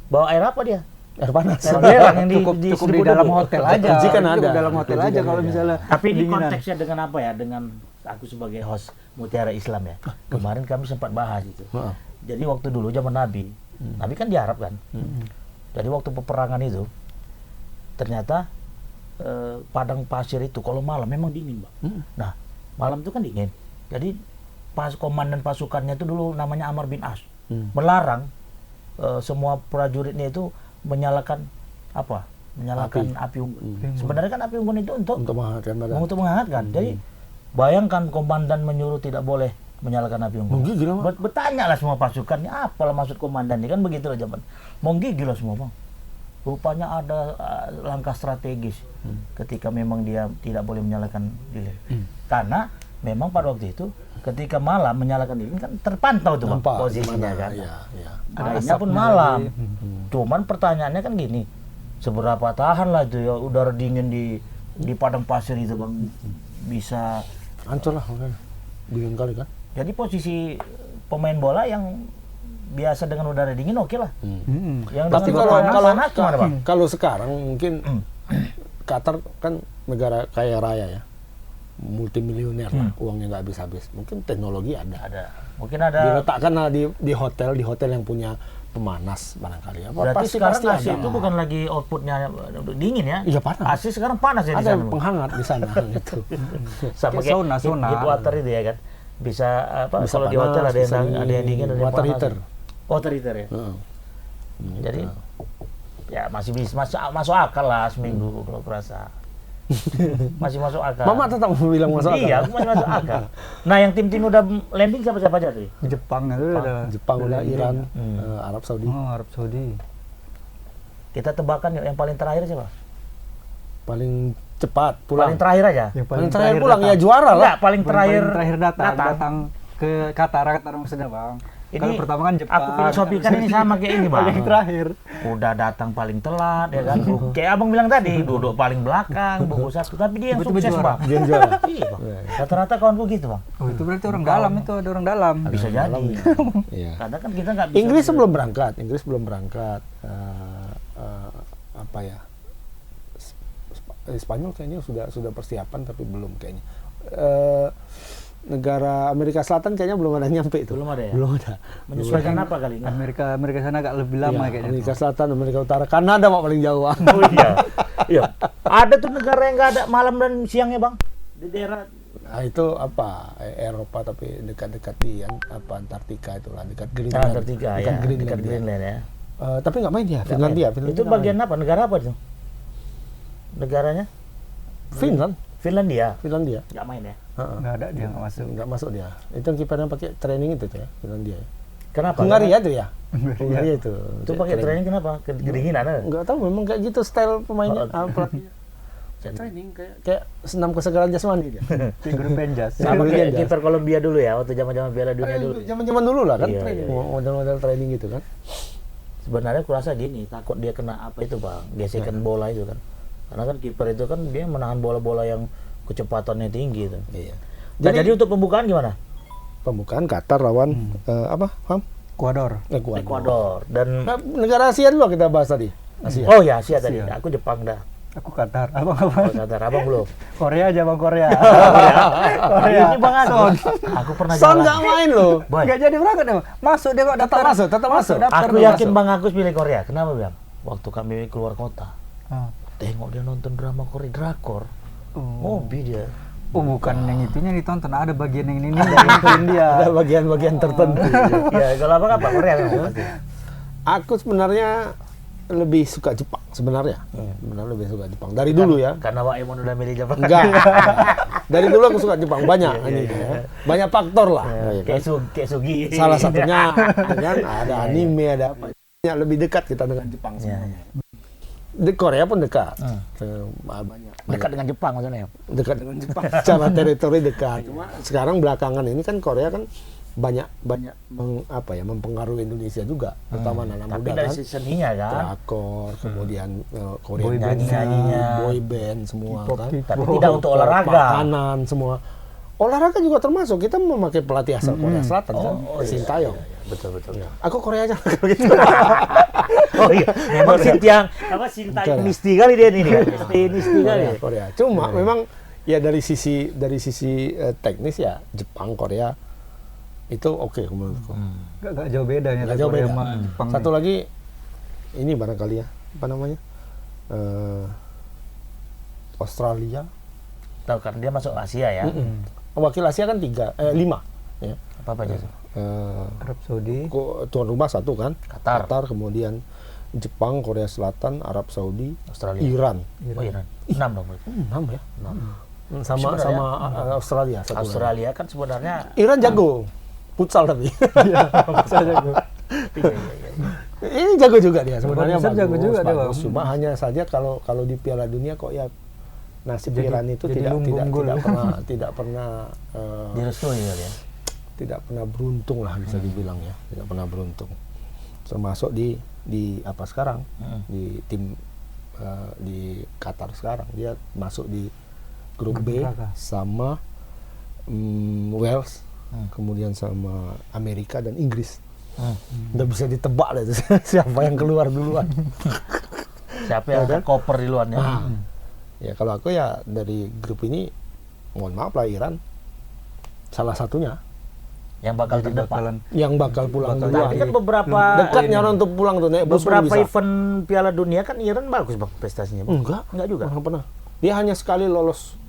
bawa air apa dia? air panas. Air belerang yang Cukup di distribusi dalam dulu. hotel aja. Kunci kan Cukup ada. dalam hotel Kunci aja kan kalau ada. misalnya. Tapi ini kedinginan. konteksnya dengan apa ya? Dengan aku sebagai host Mutiara Islam ya. Kemarin kami sempat bahas itu. Jadi waktu dulu zaman Nabi, Nabi kan di Arab kan. Jadi waktu peperangan itu ternyata padang pasir itu kalau malam memang dingin, Bang. Nah, malam itu kan dingin. Jadi komandan pasukannya itu dulu namanya Amr bin As. Melarang semua prajuritnya itu menyalakan apa? Menyalakan api unggun. Sebenarnya kan api unggun itu untuk menghangatkan badan. untuk menghangatkan. Jadi bayangkan komandan menyuruh tidak boleh menyalakan api unggun. Menggigil lah, Bang. Bertanya lah semua pasukannya, apalah maksud komandan ini kan begitu lah zaman. Menggigil lah semua, Bang. Rupanya ada langkah strategis ketika memang dia tidak boleh menyalakan lilin. Karena memang pada waktu itu ketika malam menyalakan lilin kan terpantau tuh, Bang, Nampak posisinya gimana, kan. iya, iya. Akhirnya pun malam. Cuman pertanyaannya kan gini, seberapa tahan lah itu ya udara dingin di padang pasir itu, Bang, bisa Hancur lah, makanya. Dingin kali kan. jadi posisi pemain bola yang biasa dengan udara dingin oke lah. Yang Tapi dengan udara panas gimana, Bang? kalau sekarang mungkin Qatar kan negara kaya raya ya, multimilioner lah, uangnya nggak habis-habis. Mungkin teknologi ada. Mungkin ada Diletakkan lah di hotel yang punya pemanas barangkali. Berarti sekarang AC ada. itu bukan lagi outputnya dingin ya? Iya, panas. AC sekarang panas ya di Ada sana. penghangat di sana gitu. Sama Kayak kayak sauna. heat water itu ya kan. Bisa apa? Bisa Kalau di panas, hotel ada bisa yang dingin, ada yang water panas. heater. Water heater ya. Heeh. Jadi ya masih bisa masuk akal lah seminggu kalau kurasa. Masih masuk akal. Mama tetap bilang masuk akal. Iya, aku masih masuk akal. Nah, yang tim-tim udah landing siapa aja tuh? Jepang itu udah. Jepang udah, Iran, Arab Saudi. Oh, Arab Saudi. Kita tebakan yang paling terakhir siapa? Paling cepat pulang. Paling terakhir aja. Yang Paling terakhir pulang ya juara lah. Enggak, paling Terakhir terakhir datang ke Qatar maksudnya, Bang. Ini Kalau pertama kan Jepang. aku filosofikan ini sama kayak ini, Bang. Yang terakhir. Udah datang paling telat ya kan. Kayak Abang bilang tadi, duduk paling belakang, buku satu, tapi dia yang Tiba-tiba sukses, juara. Bang. Dia yang juara. Iya, Bang. Rata-rata kawanku gitu, Bang. Oh, itu berarti orang dalam itu, ada orang dalam. Bisa jadi. Iya. Karena kan kita nggak bisa. Inggris sebelum berangkat. Apa ya? Spanyol kayaknya sudah persiapan tapi belum kayaknya. Negara Amerika Selatan kayaknya belum ada nyampe itu. Belum ada ya? Belum ada. Menyesuaikan apa kali? Amerika sana agak lebih lama Iya, kayaknya. Amerika Selatan, Amerika Utara, Kanada Pak paling jauh. Oh iya. Iya. Ada tuh negara yang nggak ada malam dan siangnya, Bang. Di daerah Nah, itu apa? Eropa tapi dekat-dekat di Antartika itulah, dekat Greenland. Antartika dekat ya, Greenland. dekat dia. Greenland ya. Tapi nggak main dia, Finlandia. Itu bagian apa? Negara apa itu? Negaranya? Finland. Finlandia. Finlandia. Nggak main ya? Nggak ada, dia nggak masuk. Nggak masuk dia. Itu yang kipernya pakai training itu tuh ya, Finlandia. Ya. Kenapa? Hungaria itu ya. Hungaria itu. Itu pakai training kenapa? Kedinginan ada? Nggak tahu, memang kayak gitu style pemainnya, pelatihnya. Training kayak senam kesegaran jasmani dia. Di grup Penjas. Sama Iya, kayak iya. kiper Kolombia dulu ya, waktu zaman-zaman Piala Dunia dulu. Zaman-zaman dulu lah kan, Iya, training, iya. model-model training gitu kan. Sebenarnya kurasa gini, takut dia kena apa itu, Bang, gesekan bola itu kan. Karena kan kiper itu kan dia menahan bola-bola yang kecepatannya tinggi itu. Iya. Nah, jadi untuk pembukaan gimana? Pembukaan Qatar lawan apa? Ham? Ekuador. Ecuador dan Nah, negara Asia dulu kita bahas tadi. Asia. oh ya Asia tadi. Asia. Aku Jepang dah. Aku Qatar. Abang Oh, apa? Qatar, Abang belum. Korea aja, Bang, Korea. Korea. Ini Bang aku pernah Son jalan. nggak main loh. Boy, Nggak jadi berangkat deh, Bang. Masuk dia kok Tetap masuk. daftar aku dia yakin masuk. Bang Agus pilih Korea. Kenapa, Bang? Waktu kami keluar kota, Ah. tengok dia nonton drama Korea, drakor. Oh. Hobi dia. Oh, bukan yang itunya ditonton, ada bagian yang ini dari India. Ada bagian-bagian tertentu. Ya, kalau Abang apa? Korea kan? Pasti. Aku sebenarnya lebih suka Jepang sebenarnya. Sebenarnya lebih suka Jepang dari dulu ya. Karena Wak Emon udah milih Jepang. Enggak. Dari dulu aku suka Jepang banyak ini ya. Banyak faktor lah. Ya, kan? Kayak Sugi. Salah satunya kan ada anime, ada apa. Ya, lebih dekat kita dengan Jepang sebenarnya. Di Korea pun dekat. Banyak. Dekat dengan Jepang maksudnya. Dekat dengan Jepang. Secara teritori dekat. Cuma sekarang belakangan ini kan Korea kan banyak mempengaruhi Indonesia juga, terutama anak Tapi muda dari kan. sisi seninya kan. Drakor, kemudian Korean Nyanyi-nyanyinya. boy band semua kan. Tapi tidak untuk olahraga. Makanan semua. Olahraga juga termasuk. Kita memakai pelatih asal Korea Selatan kan, Sintayong. Betul. Aku Korea aja kalau gitu. Oh iya, memang Sintayong apa Sintayong Misti kali dia ini kan. Misti kali. Korea. Cuma memang ya dari sisi teknis ya Jepang, Korea itu oke menurutku. Nggak jauh bedanya. Nggak jauh Korea beda. sama Jepang. Satu lagi ini barangkali ya, apa namanya? Australia. Tahu kan dia masuk Asia ya. Wakil Asia kan 5 ya. Apa aja tuh? Arab Saudi. Tuan rumah satu kan, Qatar. kemudian Jepang, Korea Selatan, Arab Saudi, Australia. Iran. Oh Iran. 6 dong berarti. 6 ya. 6. Sama Sebenarnya, Australia satu lagi. Australia kan sebenarnya Iran jago. Futsal tapi. Saya jago. iya. Ini jago juga dia sebenarnya. Bisa jago juga dia, Bang. Cuma hanya saja kalau di Piala Dunia kok ya nasib Jadi- Iran itu jadi lumbung gol. tidak pernah direstui kali ya. tidak pernah beruntung lah bisa dibilang ya, tidak pernah beruntung. Termasuk di apa sekarang di tim di Qatar sekarang dia masuk di grup B Berapa? sama Wales, kemudian sama Amerika dan Inggris. Udah bisa ditebak lah itu siapa yang keluar duluan. Siapa yang akan koper di luarnya? Ya kalau aku ya dari grup ini mohon maaf lah Iran salah satunya Yang bakal Jadi terdepan. Yang bakal pulang Bakal duluan. Tapi kan beberapa Dekatnya orang untuk pulang tuh naik bus pun beberapa bisa. event Piala Dunia kan Iran bagus bang prestasinya. Bang. Enggak juga. pernah. Dia hanya sekali lolos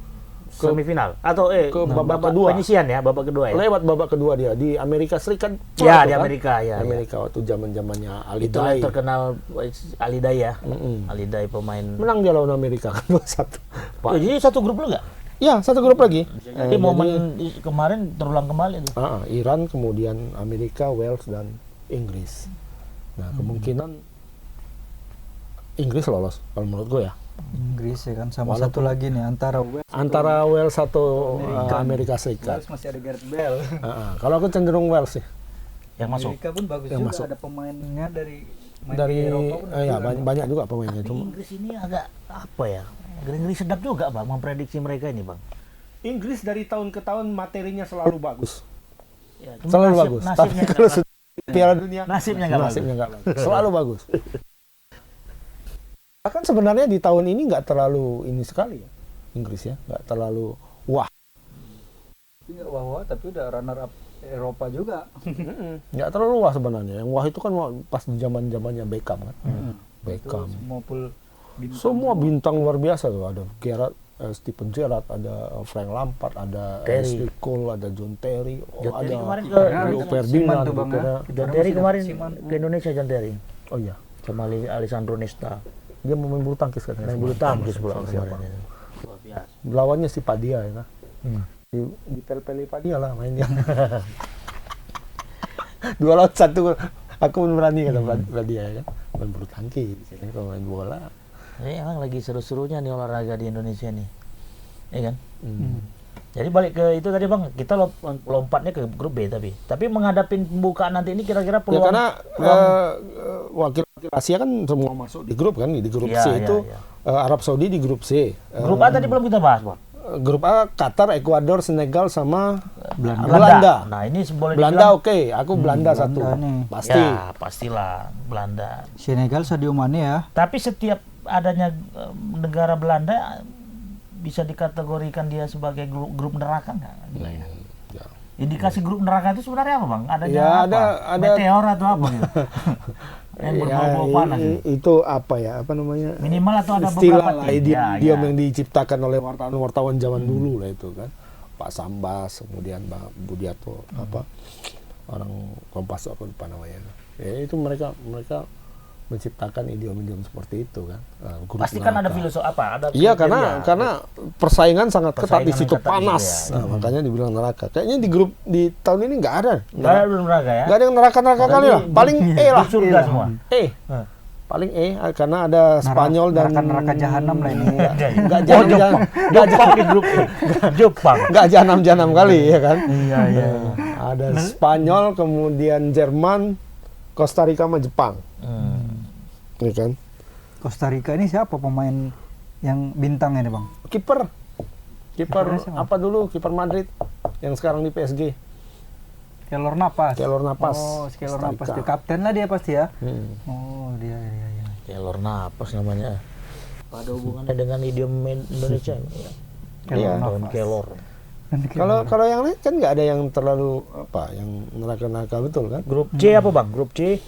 Semifinal atau babak kedua. penyisian ya, babak kedua ya. lewat babak kedua dia di Amerika Serikat. Ya, tuh di kan? Amerika ya. Amerika waktu zaman-zamannya Ali Itu yang Dai. terkenal Ali Dai ya. Ali Dai pemain. Menang dia lawan Amerika kan 2-1. Oh, jadi satu grup lu nggak? Ya, satu grup lagi. Jadi momen kemarin terulang kembali tuh. Iran, kemudian Amerika, Wales dan Inggris. Nah, kemungkinan Inggris lolos kalau menurut gue ya. Inggris ya kan, sama satu lagi nih Antara Wales atau Amerika Serikat. Wales masih ada Gareth Bale. Kalau aku cenderung Wales sih. Yang masuk. Amerika pun bagus Yang juga, masuk. ada pemainnya dari Dari Eropa pun ya banyak juga pemainnya Tapi cuma Inggris ini agak apa ya? Ngeri sedap juga bang memprediksi mereka ini bang. Inggris dari tahun ke tahun materinya selalu bagus. Ya, cuma Selalu bagus. Tapi Nasibnya kalau nggak sudah Piala Dunia Nasibnya nggak bagus. nggak bagus. Selalu bagus. Bahkan sebenarnya di tahun ini nggak terlalu ini sekali ya Inggris ya, nggak terlalu wah. Tapi nggak wah-wah, tapi udah runner up Eropa juga. Nggak terlalu wah sebenarnya. Yang wah itu kan pas zaman-zamannya Beckham kan. Beckham. Semua bintang luar biasa tuh, ada Gerrard, Steven Gerrard, ada Frank Lampard, ada Ashley Cole, ada John Terry, John Terry ada kemarin Rio ke Ferdinand, tuh, Bang, ya. John Terry kemarin ke Indonesia John Terry oh iya, sama Alessandro Nesta. dia mau main bulu tangkis kan? Main bulu tangkis pula Sama siapa? kemarin. Luar biasa. Lawannya si Padia ya kan? Di pel-peli Padia lah mainnya. 2 lawan 1, aku pun berani kata Padia ya kan? Main bulu tangkis, kalau main bola. Ini emang lagi seru-serunya nih olahraga di Indonesia nih, ya kan? Jadi balik ke itu tadi bang, kita lompatnya ke grup B tapi menghadapi pembukaan nanti ini kira-kira Ya peluang. karena wakil Asia kan semua masuk di grup kan, di grup Iya, C iya, itu iya. Arab Saudi di grup C. Grup A tadi belum kita bahas bang. Grup A Qatar, Ekuador, Senegal sama Belanda. Belanda. Nah ini boleh Belanda dibilang- oke, aku Belanda satu nih. pasti. Ya pastilah Belanda. Senegal Sadio Mane ya. Tapi setiap adanya negara Belanda bisa dikategorikan dia sebagai grup neraka nggak? Gila ya. Ya. Indikasi grup neraka itu sebenarnya apa bang? Adanya Ya, apa? ada- Meteor atau apa gitu? Yang berbau-bau panas. gitu. Itu apa ya? Apa namanya? Minimal atau ada istilah beberapa lah, tim. idiom Ya. yang diciptakan oleh wartawan zaman dulu lah itu kan. Pak Sambas, kemudian Pak Budiarto, apa orang Kompas apa lupa namanya. Ya itu mereka menciptakan idiom-idiom seperti itu kan. Grup Pasti kan ada neraka. filosofi apa? Ada Iya kriteria. karena persaingan sangat ketat di Persaingan situ ketat di panas. situ ya. Nah, makanya dibilang neraka. Kayaknya di tahun ini nggak ada. Nggak ada belum neraka ya? Nggak ada yang neraka-neraka kali lah. Paling E lah. Di surga semua. E. Paling E karena ada Spanyol dan neraka jahanam lah ini. nggak Oh, jahanam Jepang di grup E. Jepang. nggak jahanam kali ya kan. Iya. Ada Spanyol, kemudian Jerman, Costa Rica sama Jepang. Ya kan. Costa Rica ini siapa pemain yang bintang ini bang? Kiper Kipernya siapa? apa dulu? Kiper Madrid yang sekarang di PSG. Keylor Navas. Keylor Navas. Oh, Keylor Costa Navas. Rica. Dia kapten lah dia pasti ya. Oh, dia. Keylor Navas namanya. Apa ada hubungannya dengan idiom Indonesia? Iya. Daun Keylor. Kalau yang lain kan nggak ada yang terlalu yang neraka-neraka betul kan? Grup C apa bang? Grup C?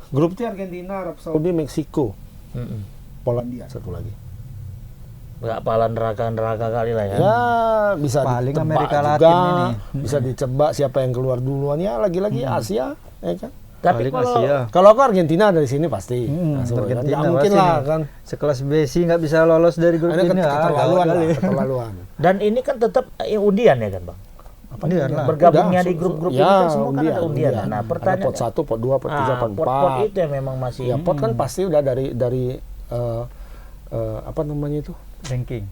Grup C Argentina, Arab Saudi, Meksiko, Polandia satu lagi. Nggak pala neraka kali lah ya. Ya bisa Paling ditebak Amerika juga, Latin ini. bisa ditebak siapa yang keluar duluan ya lagi-lagi Asia, ya kan? Tapi Paling kalau Asia. Kalau aku Argentina dari sini pasti. Langsung, kan? Argentina Nggak mungkin pasti lah nih. kan. Sekelas Messi nggak bisa lolos dari grup Ini ini. keterlaluan lah, keterlaluan. dan ini kan tetap undian ya kan bang? Undian lah. Bergabungnya Udah, di grup-grup ya, ini kan semua kan ada undian. Nah Ada pertanyaan pot 1, pot 2, pot 3, pot 4. pot itu yang memang masih Ya pot kan pasti udah dari apa namanya itu? Ranking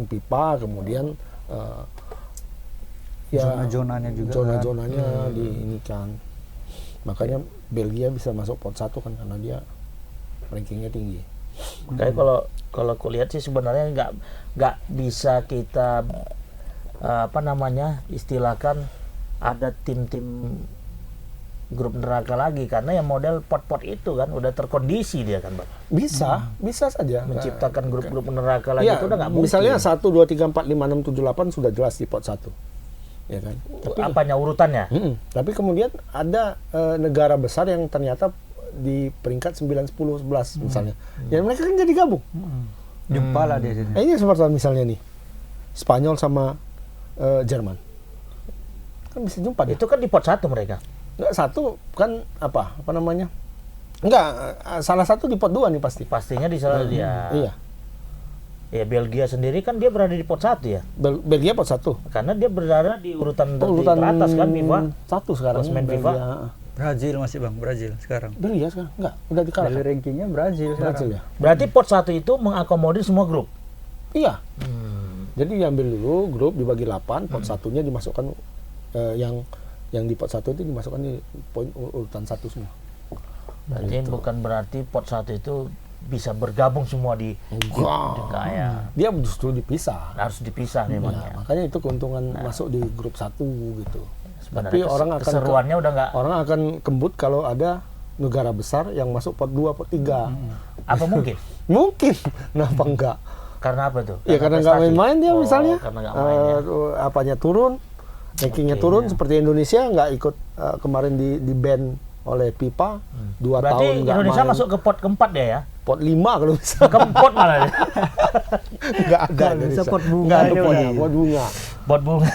pipa, kemudian Zona-zonanya juga zona-zonanya di ini kan. Makanya Belgia bisa masuk pot 1 kan karena dia rankingnya tinggi. Kayak kalau aku lihat sih sebenarnya nggak bisa kita istilahkan ada tim-tim grup neraka lagi karena yang model pot-pot itu kan udah terkondisi dia kan bang. Bisa saja Menciptakan grup-grup neraka lagi ya, itu udah nggak mungkin. misalnya 1, 2, 3, 4, 5, 6, 7, 8 sudah jelas di pot 1. ya kan. Tapi apanya urutannya? Tapi kemudian ada negara besar yang ternyata di peringkat 9, 10, 11 misalnya. Ya mereka kan jadi gabung. Jumpa lah dia sini. Ini seperti misalnya nih, Spanyol sama Jerman. Kan bisa jumpa dia. Itu kan di pot 1 mereka. Enggak, satu kan apa namanya? Enggak, salah satu di pot 2 nih pasti. Pastinya di salah dia. Iya. Ya Belgia sendiri kan dia berada di pot 1 ya. Belgia pot 1. Karena dia berada di urutan teratas kan FIFA. 1 sekarang. Klasemen Belgia. FIFA. Brazil masih bang, Brazil sekarang. Belgia sekarang? Enggak, udah Dari dikalahkan. rankingnya Brazil sekarang. Brazil ya? Berarti pot 1 itu mengakomodir semua grup. Iya. Jadi diambil dulu grup dibagi 8, pot satunya dimasukkan yang di pot 1 itu dimasukkan di poin urutan 1 semua. Berarti bukan berarti pot 1 itu bisa bergabung semua di kayak Dia justru dipisah. harus dipisah memang Ya, ya. makanya itu keuntungan masuk di grup 1 gitu. Sebenarnya Tapi orang akan keseruannya udah nggak. orang akan kembut kalau ada negara besar yang masuk pot 2, pot 3. Apa mungkin? Mungkin. Kenapa enggak? Karena apa tuh? Ya karena nggak prestasi. main-main dia Oh, misalnya. Karena nggak main ya. Apanya turun, rankingnya turun seperti Indonesia nggak ikut kemarin di ban oleh FIFA 2 Berarti tahun nggak Indonesia main. masuk ke pot keempat dia ya? Pot 5 kalau bisa. Keempot malah dia. Nggak ada Kalau bisa Indonesia. pot bunga Nggak ada dia pot, udah. pot bunga. Pot bunga.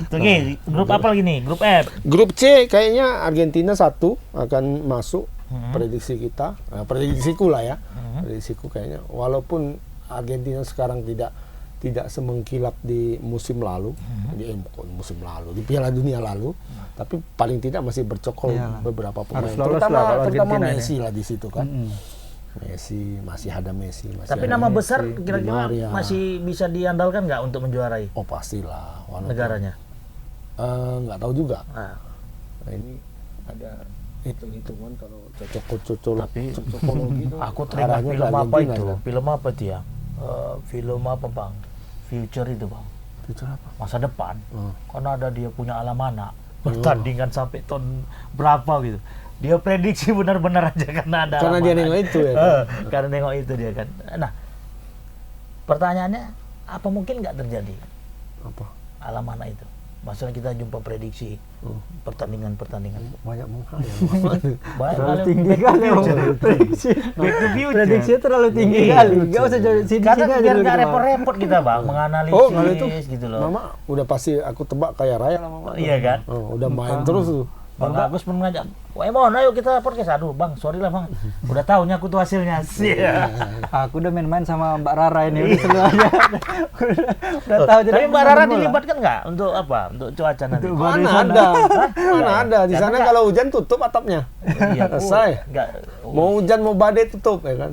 Tuh Ki, grup apa lagi nih? Grup F. Grup C kayaknya Argentina 1 akan masuk. Prediksi kita, prediksiku lah ya. Prediksiku kayaknya walaupun Argentina sekarang tidak semengkilap di musim lalu, di Piala Dunia lalu, tapi paling tidak masih bercokol Iyalah. beberapa pemain. Harus lolos lah kalau Terutama Argentina ini. Messi lah di situ kan. Messi masih ada Messi. Masih Tapi ada nama Messi, besar Di kira-kira Maria. masih bisa diandalkan nggak untuk menjuarai Oh pastilah. Walaupun, negaranya? nggak tahu juga. Nah, Nah, ini ada hitung-hitungan kalau cocokologi itu aku teringat arahnya ke film apa Argentina, itu? kan? Film apa itu ya? Film apa bang? Future itu bang. Future apa? Masa depan. Hmm. Karena ada dia punya alam anak. Pertandingan sampai tahun berapa gitu. Dia prediksi benar-benar aja karena ada Karena alam dia anak. nengok itu ya, kan? Karena nengok itu dia kan. Nah, pertanyaannya apa mungkin nggak terjadi Apa? alam anak itu? Maksudnya kita jumpa prediksi pertandingan-pertandingan. Banyak menghayal. Baik Terlalu kali. tinggi kali prediksi. Back to future. Prediksinya terlalu tinggi Iya. kali. Enggak usah sini Karena aja biar dulu nggak kita, Bang. repot-repot kita bang menganalisis Oh, kalau itu gitu loh. Mama udah pasti aku tebak kayak Raya lah Mama. Iya kan? Oh, udah main terus tuh. Bang Agus pun mengajak, wah Emon ayo kita podcast. Aduh bang, sorry lah bang, udah tahunya aku tuh hasilnya. Aku udah main-main sama Mbak Rara ini udah selalu aja. udah tahu jadi. Tapi Mbak Rara dilibatkan nggak untuk apa? Untuk cuaca nanti? Untuk Mana Barisan. ada? Mana Iya. ada? Di Karena sana nggak- kalau hujan tutup atapnya. Iya, Selesai. Nggak. Mau hujan mau badai tutup ya kan.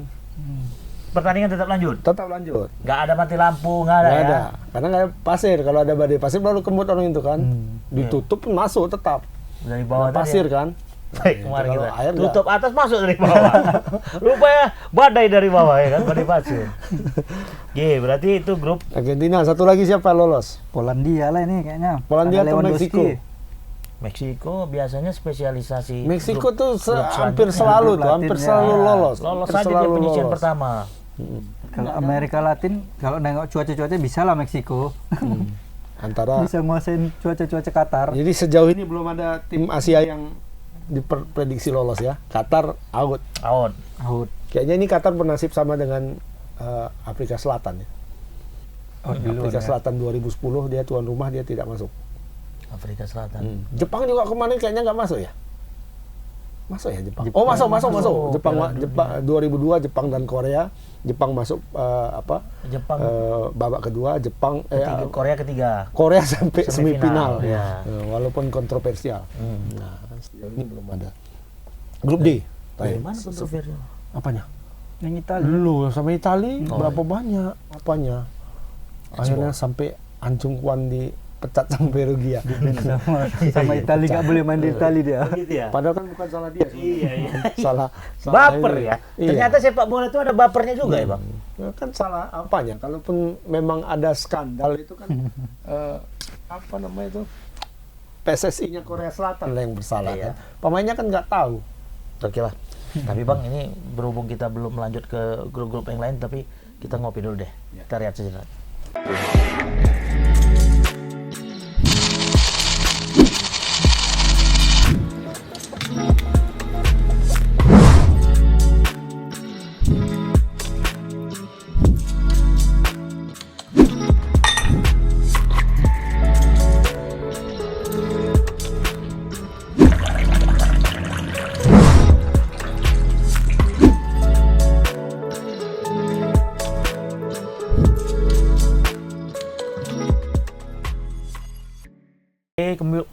Pertandingan tetap lanjut. Tetap lanjut. Nggak ada mati lampu, nggak ada Nggak ya. ada. Karena nggak ada pasir. Kalau ada badai pasir baru kemut orang itu kan. Ditutup pun masuk tetap. Dari bawah Ada tadi pasir ya. kan. Baik, Nah, kemarin kalau kita air tutup atas masuk dari bawah. Rupanya badai dari bawah ya kan, badai pasir. Oke, berarti itu grup Argentina. Satu lagi siapa lolos? Polandia lah ini kayaknya. Polandia Ada atau Lewandowski. Meksiko? Meksiko biasanya spesialisasi Meksiko grup- tuh grup hampir selanjutnya. selalu Grup tuh, hampir Latin, selalu ya. lolos. Lolos Hampir saja dia selalu penyisian lolos. pertama. Kalau Amerika Latin, kalau nengok cuaca-cuaca bisa lah Meksiko. Antara Bisa nguasain cuaca-cuaca Qatar. jadi sejauh ini belum ada tim Asia yang diprediksi lolos ya. Qatar out. Out. Out. Kayaknya ini Qatar bernasib sama dengan Afrika Selatan ya. Out dulu. Afrika Selatan 2010 dia tuan rumah, dia tidak masuk. Afrika Selatan. Jepang juga kemarin kayaknya nggak masuk ya. Masuk ya Jepang. Jepang Oh masuk. masuk. Jepang Piala Jepang 2002 Jepang dan Korea. Jepang masuk Jepang babak kedua. Jepang ketiga, Korea ketiga. Korea sampai semifinal. ya. Walaupun kontroversial. Nah, sejauh ini belum ada. Grup D. Bagaimana kontroversial? Apanya? Yang Italia. Dulu sama Itali berapa banyak apanya? Akhirnya sampai Ancungkuan dipecat sampai rugi ya. sama Italia nggak boleh main di Italia dia. Gitu ya. Padahal kan bukan salah dia. Iya, iya. salah Baper ini. ya. Iya. Ternyata sepak bola itu ada bapernya juga ya, Bang. Ya, kan salah apanya? Kalaupun memang ada skandal itu kan apa namanya itu? PSSI-nya Korea Selatan lah yang bersalah Iya. kan. Pemainnya kan nggak tahu. Oke lah. Tapi Bang, ini berhubung kita belum lanjut ke grup-grup yang lain, tapi kita ngopi dulu deh. Kita lihat sejenak.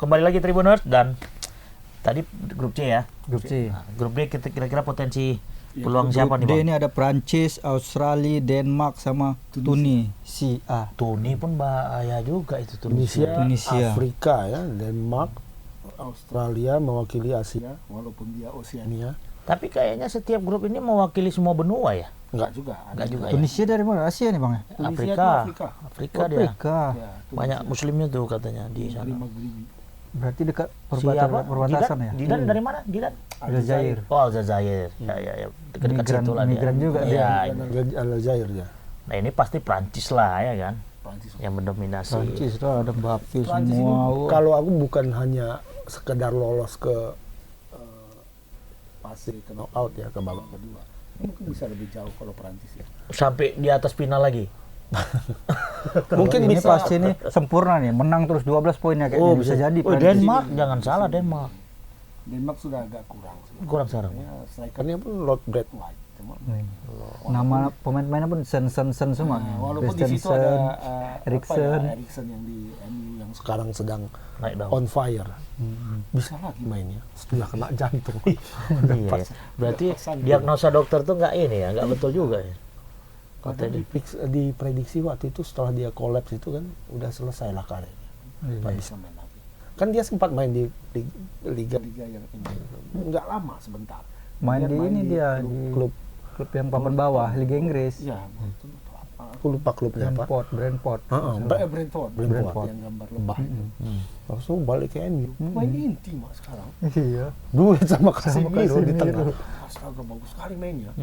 kembali lagi Tribuners, dan tadi grup C ya. Grup C. Nah, grup D kita kira-kira potensi peluang siapa nih Grup D Bang? ini ada Prancis, Australia, Denmark sama Tunisia. Tuni pun bahaya juga itu Tunisia. Tunisia. Afrika ya, Denmark, Australia mewakili Asia walaupun dia Oceania. Tapi kayaknya setiap grup ini mewakili semua benua ya. Enggak juga. Enggak juga ya. Tunisia dari mana? Asia nih Bang ya? Tunisia Afrika. itu Afrika. Afrika dia. Afrika. Ya, Banyak muslimnya tuh katanya di sana. Maghribi. Berarti dekat Siapa? perbatasan ya? Didan dari mana? Didan? Aljazair. Oh, Aljazair. Ya. Dekat Migran- situ lah dia. migran juga Iya, dia. iya. Aljazair ya. Nah, ini pasti Prancis lah ya kan Prancis. yang mendominasi. Prancis lah ada Mbappe Prancis semua. itu kalau aku bukan hanya sekedar lolos ke fase ke knockout ya, ke babak kedua. Mungkin bisa lebih jauh kalau Prancis ya. Sampai di atas final lagi. Mungkin ini bisa. pasti ini sempurna nih, menang terus 12 poinnya kayaknya bisa jadi. Oh, Prancis. Denmark, jangan salah Denmark. Denmark sudah agak kurang. Kurang sekarang. Ya, strikernya pun Lord Brad White. Cuma, Nama pemain-pemainnya pun sen semua. walaupun di situ ada Eriksen. Eriksen yang di MU yang sekarang sedang Naik daun. on fire. Bisa lagi mainnya. Sudah kena jantung. Iya, ya. Berarti diagnosa dokter tuh nggak ini ya, nggak betul juga ya. Katanya diprediksi waktu itu setelah dia kolaps itu kan udah selesai lah karirnya. Nggak bisa main lagi. Kan dia sempat main di liga-liga yang ini. Nggak lama, sebentar. Main di ini dia klub klub yang papan bawah Liga Inggris. ya, aku lupa klubnya apa. Brentford. Brentford yang gambar lebah itu. Langsung balik ke MU. Main inti Mas sekarang. Iya. Duet sama Casemiro di Casemiro. tengah. Astaga, bagus sekali mainnya.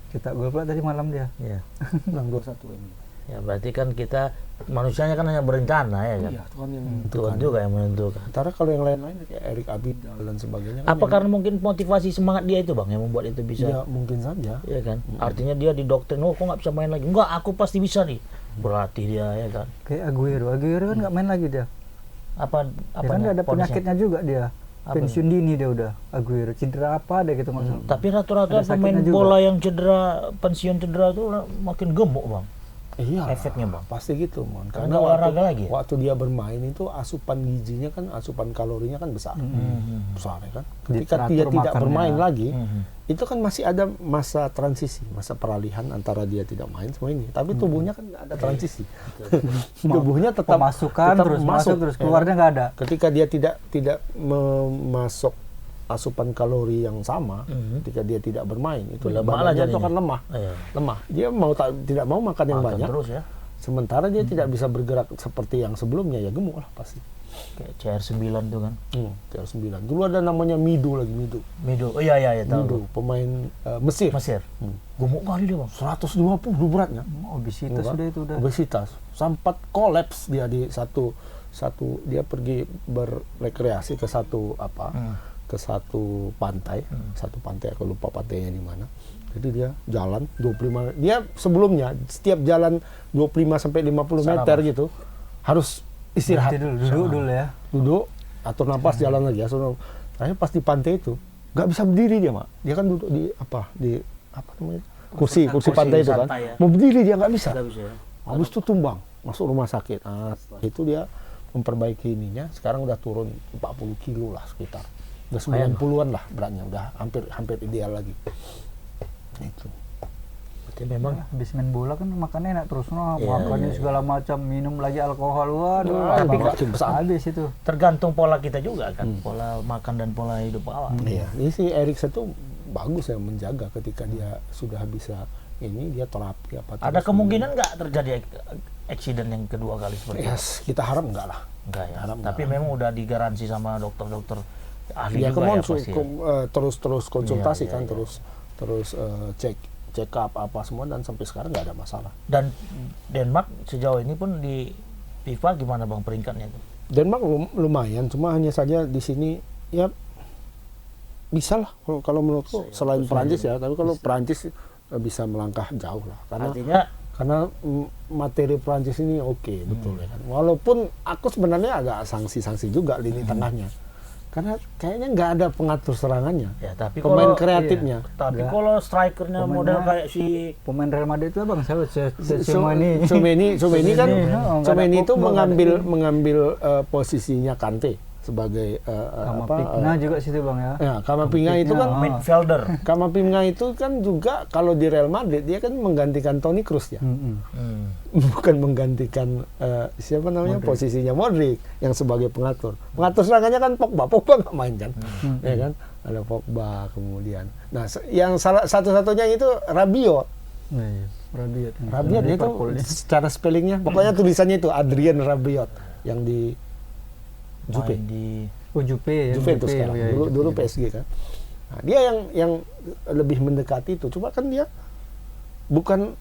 Kita gol pula tadi malam dia. Iya. Menang 2-1 MU. Ya berarti kan kita manusianya kan hanya berencana ya kan. Iya, Tuhan yang Tuhan juga yang menentukan. Sementara kalau yang lain-lain kayak Erik Abidal dan sebagainya kan Apa karena mungkin motivasi semangat dia itu Bang yang membuat itu bisa? ya mungkin saja. Iya kan. Artinya dia didoktrin, oh kok nggak bisa main lagi? Enggak, aku pasti bisa nih. Berlatih dia ya kan. Kayak Aguero kan nggak main lagi dia. Apa Dia kan ada penyakitnya juga dia. Apa Pensiun dini dia udah. Aguero cedera apa deh gitu nggak salah. Tapi rata-rata Ada pemain sakitnya juga. bola yang cedera, pensiun cedera itu makin gemuk Bang. Iya, Efeknya, Bang. pasti gitu, Mon. Karena olahraga lagi ya? waktu dia bermain itu asupan gizinya kan, asupan kalorinya kan besar, besar ya kan. Ketika dia Diteratur tidak makannya. bermain lagi, itu kan masih ada masa transisi, masa peralihan antara dia tidak main sama ini. Tapi tubuhnya kan nggak ada transisi, tubuhnya tetap Pemasukan tetap terus masuk terus keluarnya nggak ada. Ketika dia tidak memasuk asupan kalori yang sama, ketika dia tidak bermain, itu Lemah lah badannya itu jadinya. akan lemah. Iya. Lemah. Dia tidak mau makan yang Makan banyak. terus ya. Sementara dia tidak bisa bergerak seperti yang sebelumnya, ya gemuk lah pasti. Kayak CR9 tuh kan. TR9. Dulu ada namanya Mido lagi, Mido. Mido. Oh iya tahu. Mido, pemain Mesir. Mesir. Gemuk kali dia Bang. 120 beratnya. Obesitas Enggak. sudah itu udah. Obesitas. Sempat kolaps dia di satu dia pergi berrekreasi ke ke satu pantai, aku lupa pantainya di mana. Jadi dia jalan 25, dia sebelumnya setiap jalan 25 sampai 50 meter gitu harus istirahat. Berhenti dulu, duduk dulu ya. Duduk, atur napas, jalan lagi. Akhirnya pas di pantai itu nggak bisa berdiri dia, Mak. Dia kan duduk di apa namanya? Kursi pantai itu kan. santai ya. Mau berdiri dia nggak bisa. Nggak bisa ya. Habis itu tumbang, masuk rumah sakit. Nah, setelah itu dia memperbaiki ininya, sekarang udah turun 40 kilo lah sekitar. Udah 90-an lah beratnya, udah hampir ideal lagi. Itu. Berarti memang Habis main bola kan makannya enak terus, Iya, makannya segala macam, minum lagi alkohol, waduh, Tapi habis- besar. habis itu. tergantung pola kita juga kan. Pola makan dan pola hidup awal. Iya, ini si Eriksen tuh bagus ya menjaga ketika dia sudah bisa ini, dia terapi apa. Ada terus kemungkinan nggak terjadi accident yang kedua kali seperti itu? Yes, kita harap enggak lah. Enggak ya. Harap Tapi enggak. memang udah digaransi sama dokter-dokter ahli Dia juga ya kan pasti. ya. terus konsultasi Iya, kan, iya. terus check up apa semua, dan sampai sekarang nggak ada masalah. Dan Denmark sejauh ini pun di FIFA gimana Bang peringkatnya itu? Denmark lumayan, cuma hanya saja di sini ya bisa lah kalau menurutku, selain Perancis ya. Tapi kalau Perancis bisa melangkah jauh lah, karena materi Perancis ini oke, betul ya kan. Walaupun aku sebenarnya agak sanksi juga lini tengahnya. Karena kayaknya nggak ada pengatur serangannya. Ya, tapi Pemain kalau kreatifnya. tapi Enggak. kalau strikernya Pemainnya- model kayak si Pemain Real Madrid itu bang, siapa? Tchouaméni kan, Tchouaméni itu mengambil posisinya Kante sebagai sama Pikna juga situ bang ya. ya, Kamavinga itu kan midfielder. Kamavinga itu kan juga kalau di Real Madrid dia kan menggantikan Toni Kroos ya. Hmm. Bukan menggantikan siapa namanya posisinya Modric yang sebagai pengatur. Pengatur serangannya kan Pogba nggak main kan, ya kan? Ada Pogba kemudian. Nah, yang satu-satunya itu Rabiot. Rabiot itu secara spellingnya, pokoknya tulisannya itu Adrien Rabiot yang di Juve. Main di Juventus sekarang. Dulu PSG kan. Nah, dia yang lebih mendekati itu. Cuma kan dia bukan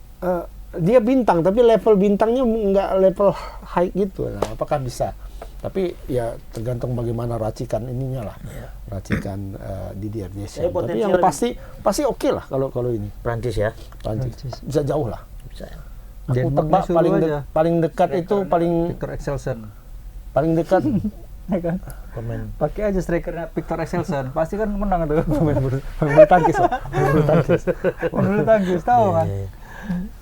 dia bintang, tapi level bintangnya nggak level high gitu. Nah, apakah bisa? Tapi ya tergantung bagaimana racikan ininya lah. Racikan Didier Deschamps. Tapi yang pasti oke lah kalau ini. Prancis ya. Prancis. Bisa jauh lah. Bisa ya. Aku Denmark tebak paling dekat itu Victor Excelsen. paling dekat Ya kan? Pemain Pakai aja strikernya Victor Excelsen, pasti kan menang tuh. pemain bulu tangkis lah. Bulu tangkis tahu kan? Iya.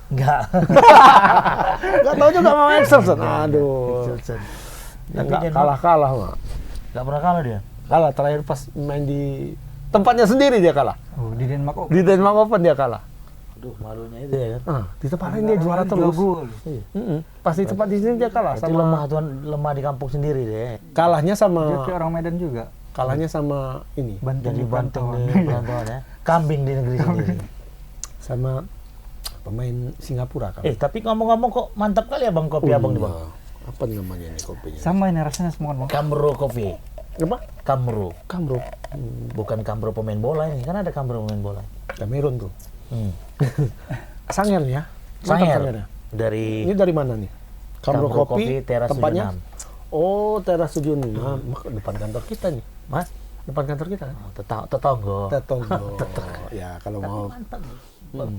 Enggak. Nggak tahu juga sama Excelsen. Aduh. Excelsen. Yang Tapi nggak Denmark kalah Mak. enggak pernah kalah dia. Kalah terakhir pas main di tempatnya sendiri dia kalah. Oh, di Denmark kok. Di Denmark Open dia kalah. Aduh, malunya itu ya kan. Di tempat lain dia juara terus. Pas di tempat di sini dia kalah Itu sama lemah di kampung sendiri deh. kalahnya Dia sama kayak orang Medan juga. ini Jadi banteng Bantuan. di perantauan ya. Kambing di negeri sendiri. sama pemain Singapura kan. Tapi ngomong-ngomong kok mantap kali ya Bang kopi Abang nih Bang. Apa namanya ini kopinya? Sama ini rasanya semua bang. Kamro Coffee. Apa? Kamro. Kamro. Bukan Kamro pemain bola ini. Kan ada Kamro pemain bola. Kamerun tuh. Hmm. Sanger ya. Sanger. Dari Ini dari mana nih? Kamro Kopi, Teras tempatnya? 76. Oh, Teras 76. Depan kantor kita nih. Mas, Depan kantor kita kan? tetangga. Tetonggo. Ya, kalau mau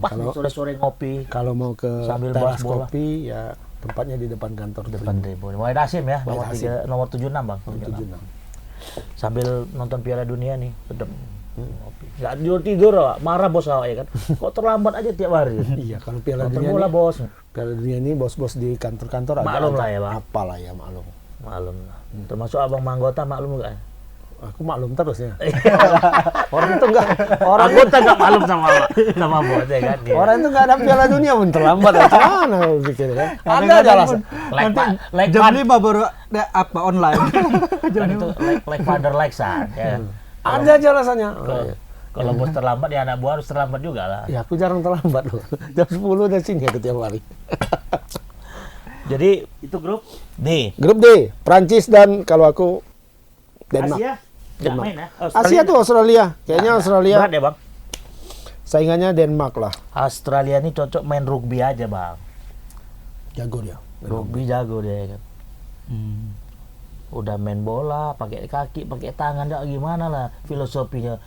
Pas sore-sore ngopi kalau mau ke Sambil Teras bahas bola. Kopi ya tempatnya di depan kantor depan Tribun. Wahid Hasim ya, nomor 76 Bang. 76. Sambil nonton Piala Dunia nih, sedem. Ngopi. Nggak tidur, marah bos awak ya kan. Kok terlambat aja tiap hari. Iya, kalau Piala Nonton Dunia bola ini, bos. Piala Dunia ini bos-bos di kantor-kantor Maklum lah ya, Bang. Apalah ya maklum. Maklum lah. Termasuk abang Manggota maklum enggak? Aku maklum terus ya. Orang itu enggak Anggota enggak maklum sama bos ya kan. Dia. orang itu enggak ada Piala Dunia pun terlambat aja. Mana aku pikir kan? Ada aja alasan. Like Jam 5 baru apa online. like father like son ya. Ada aja alasannya. Kalau bos terlambat ya anak buah harus terlambat juga lah. Ya aku jarang terlambat loh. Jam 10 udah sini aku tiap hari. Jadi itu grup D. Grup D, Prancis dan kalau aku Denmark. Asia nggak main ya? Asia tuh Australia. Kayaknya Australia Berat ya Bang. saingannya Denmark lah. Australia ini cocok main rugby aja Bang. Jago dia. Rugby jago dia ya kan. Udah main bola, pakai kaki, pakai tangan, enggak gimana lah filosofinya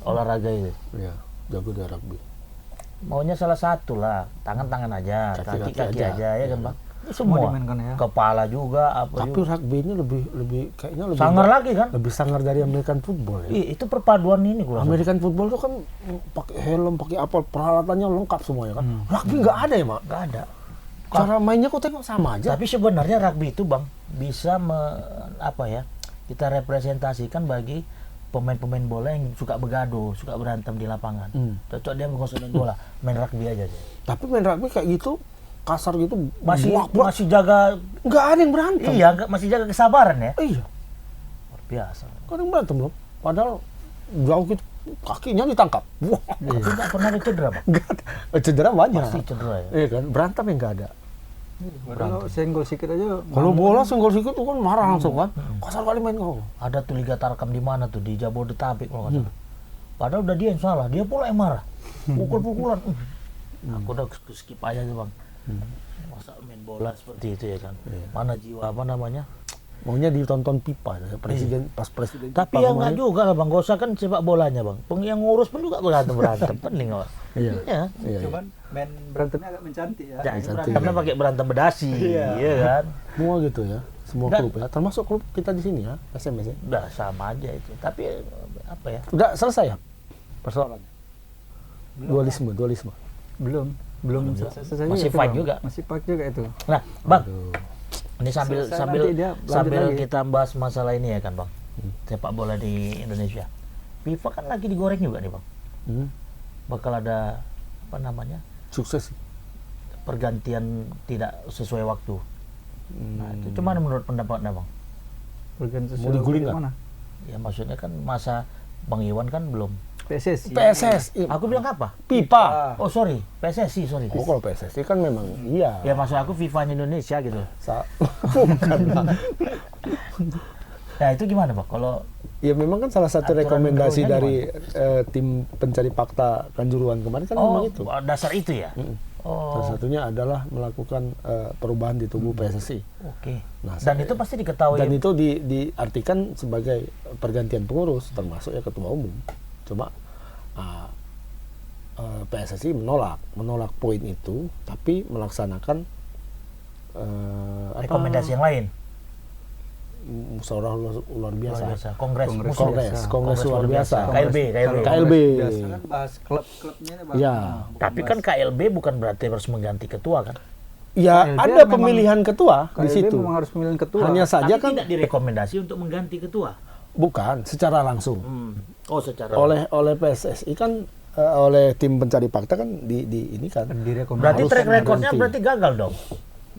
olahraga itu. Iya, jago dia rugby. Maunya salah satu lah, tangan-tangan aja, Kaki-kaki kaki-kaki aja, ya kan Bang. Semua Semua. dimainkan ya. Kepala juga apa Tapi juga. rugby ini lebih kayaknya lebih Sangar lagi kan? lebih sangar dari American football ya. Itu perpaduan ini kurang. American football tuh kan pakai helm, pakai apa, peralatannya lengkap semuanya kan. Rugby nggak ada ya, Mak? Enggak ada. Cara mainnya kok tengok sama aja. Tapi sebenarnya rugby itu Bang bisa kita representasikan bagi pemain-pemain bola yang suka begaduh, suka berantem di lapangan. Cocok dia mengusahakan bola, main rugby aja dia. Tapi main rugby kayak gitu kasar gitu Masih buak-buak. masih jaga nggak ada yang berantem. iya, masih jaga kesabaran ya. Iya, Luar biasa. nggak ada yang berantem loh. Padahal jauh gitu kakinya ditangkap. Wah, Tapi nggak pernah ada cedera Bang. nggak ada. Cedera banyak. Pasti cedera ya. Iya kan, berantem yang nggak ada. Kalau senggol sedikit aja. Kalau bola senggol sikit tuh kan marah langsung kan. Kasar kali main kau. Ada tuh Liga Tarkam di mana tuh di Jabodetabek kalau nggak salah. Padahal udah dia yang salah, dia pula yang marah. Pukul-pukulan. Aku udah skip aja tuh Bang. Masa main bola seperti itu ya kan. Mana jiwa apa namanya? Maunya ditonton pipa ya, pas presiden. Tapi pipa ya nggak kemarin. juga lah Bang, gak usah kan sepak bolanya Bang. Yang ngurus pun juga berantem pening kok. Iya. Iya. Iya. Cuman main berantemnya agak mencantik ya. Jangan cantik. berantemnya pakai berantem bedasi, iya kan. Semua gitu ya. semua Dan- klub ya, termasuk klub kita di sini ya, SMS ya. Udah sama aja itu. Tapi apa ya? Udah selesai ya persoalannya. Dualisme. Belum selesai Masih itu, fight Bang. juga. Masih fight juga itu. Nah, Bang, Aduh. ini sambil Selesai sambil nanti dia lanjut sambil lagi. kita bahas masalah ini ya kan, Bang. Sepak bola di Indonesia. FIFA kan lagi digoreng juga nih, Bang. Hmm, Bakal ada apa namanya? sukses sih. Pergantian tidak sesuai waktu. Nah, Hmm. itu cuman menurut pendapatnya, Bang. Organisasi Mau diguling nggak? mana? Ya maksudnya kan masa Bang Iwan kan belum. PSSI. PSSI, Aku bilang apa? FIFA. Oh sorry, PSSI sorry. Oh, kalau PSSI kan memang iya. Ya maksud aku FIFA Indonesia gitu. Bukan, Pak. Nah itu gimana, Bang? Kalau Ya memang kan salah satu Aturan rekomendasi barunya dari tim pencari fakta Kanjuruhan kemarin kan memang itu. dasar itu ya. Salah Oh, satunya adalah melakukan perubahan di tubuh PSSI. oke. Nah, Dan itu pasti diketahui. Dan itu diartikan sebagai pergantian pengurus, termasuk ya ketua umum. Cuma PSSI menolak poin itu, tapi melaksanakan rekomendasi yang lain. musyawarah luar biasa. Luar biasa. Kongres Kongres luar biasa. KLB. KLB. Biasa kan bahas klub-klubnya nih, Bang. Ya. Tapi kan KLB bukan berarti harus mengganti ketua kan? Ya, KLB ada memang- pemilihan ketua di KLB situ. memang harus pemilihan ketua. Hanya saja Tapi kan tidak direkomendasi untuk mengganti ketua. bukan secara langsung. Oh secara. Oleh PSSI kan oleh tim pencari fakta kan di ini kan. direkomendasi. Berarti harus track recordnya ganti. berarti gagal dong.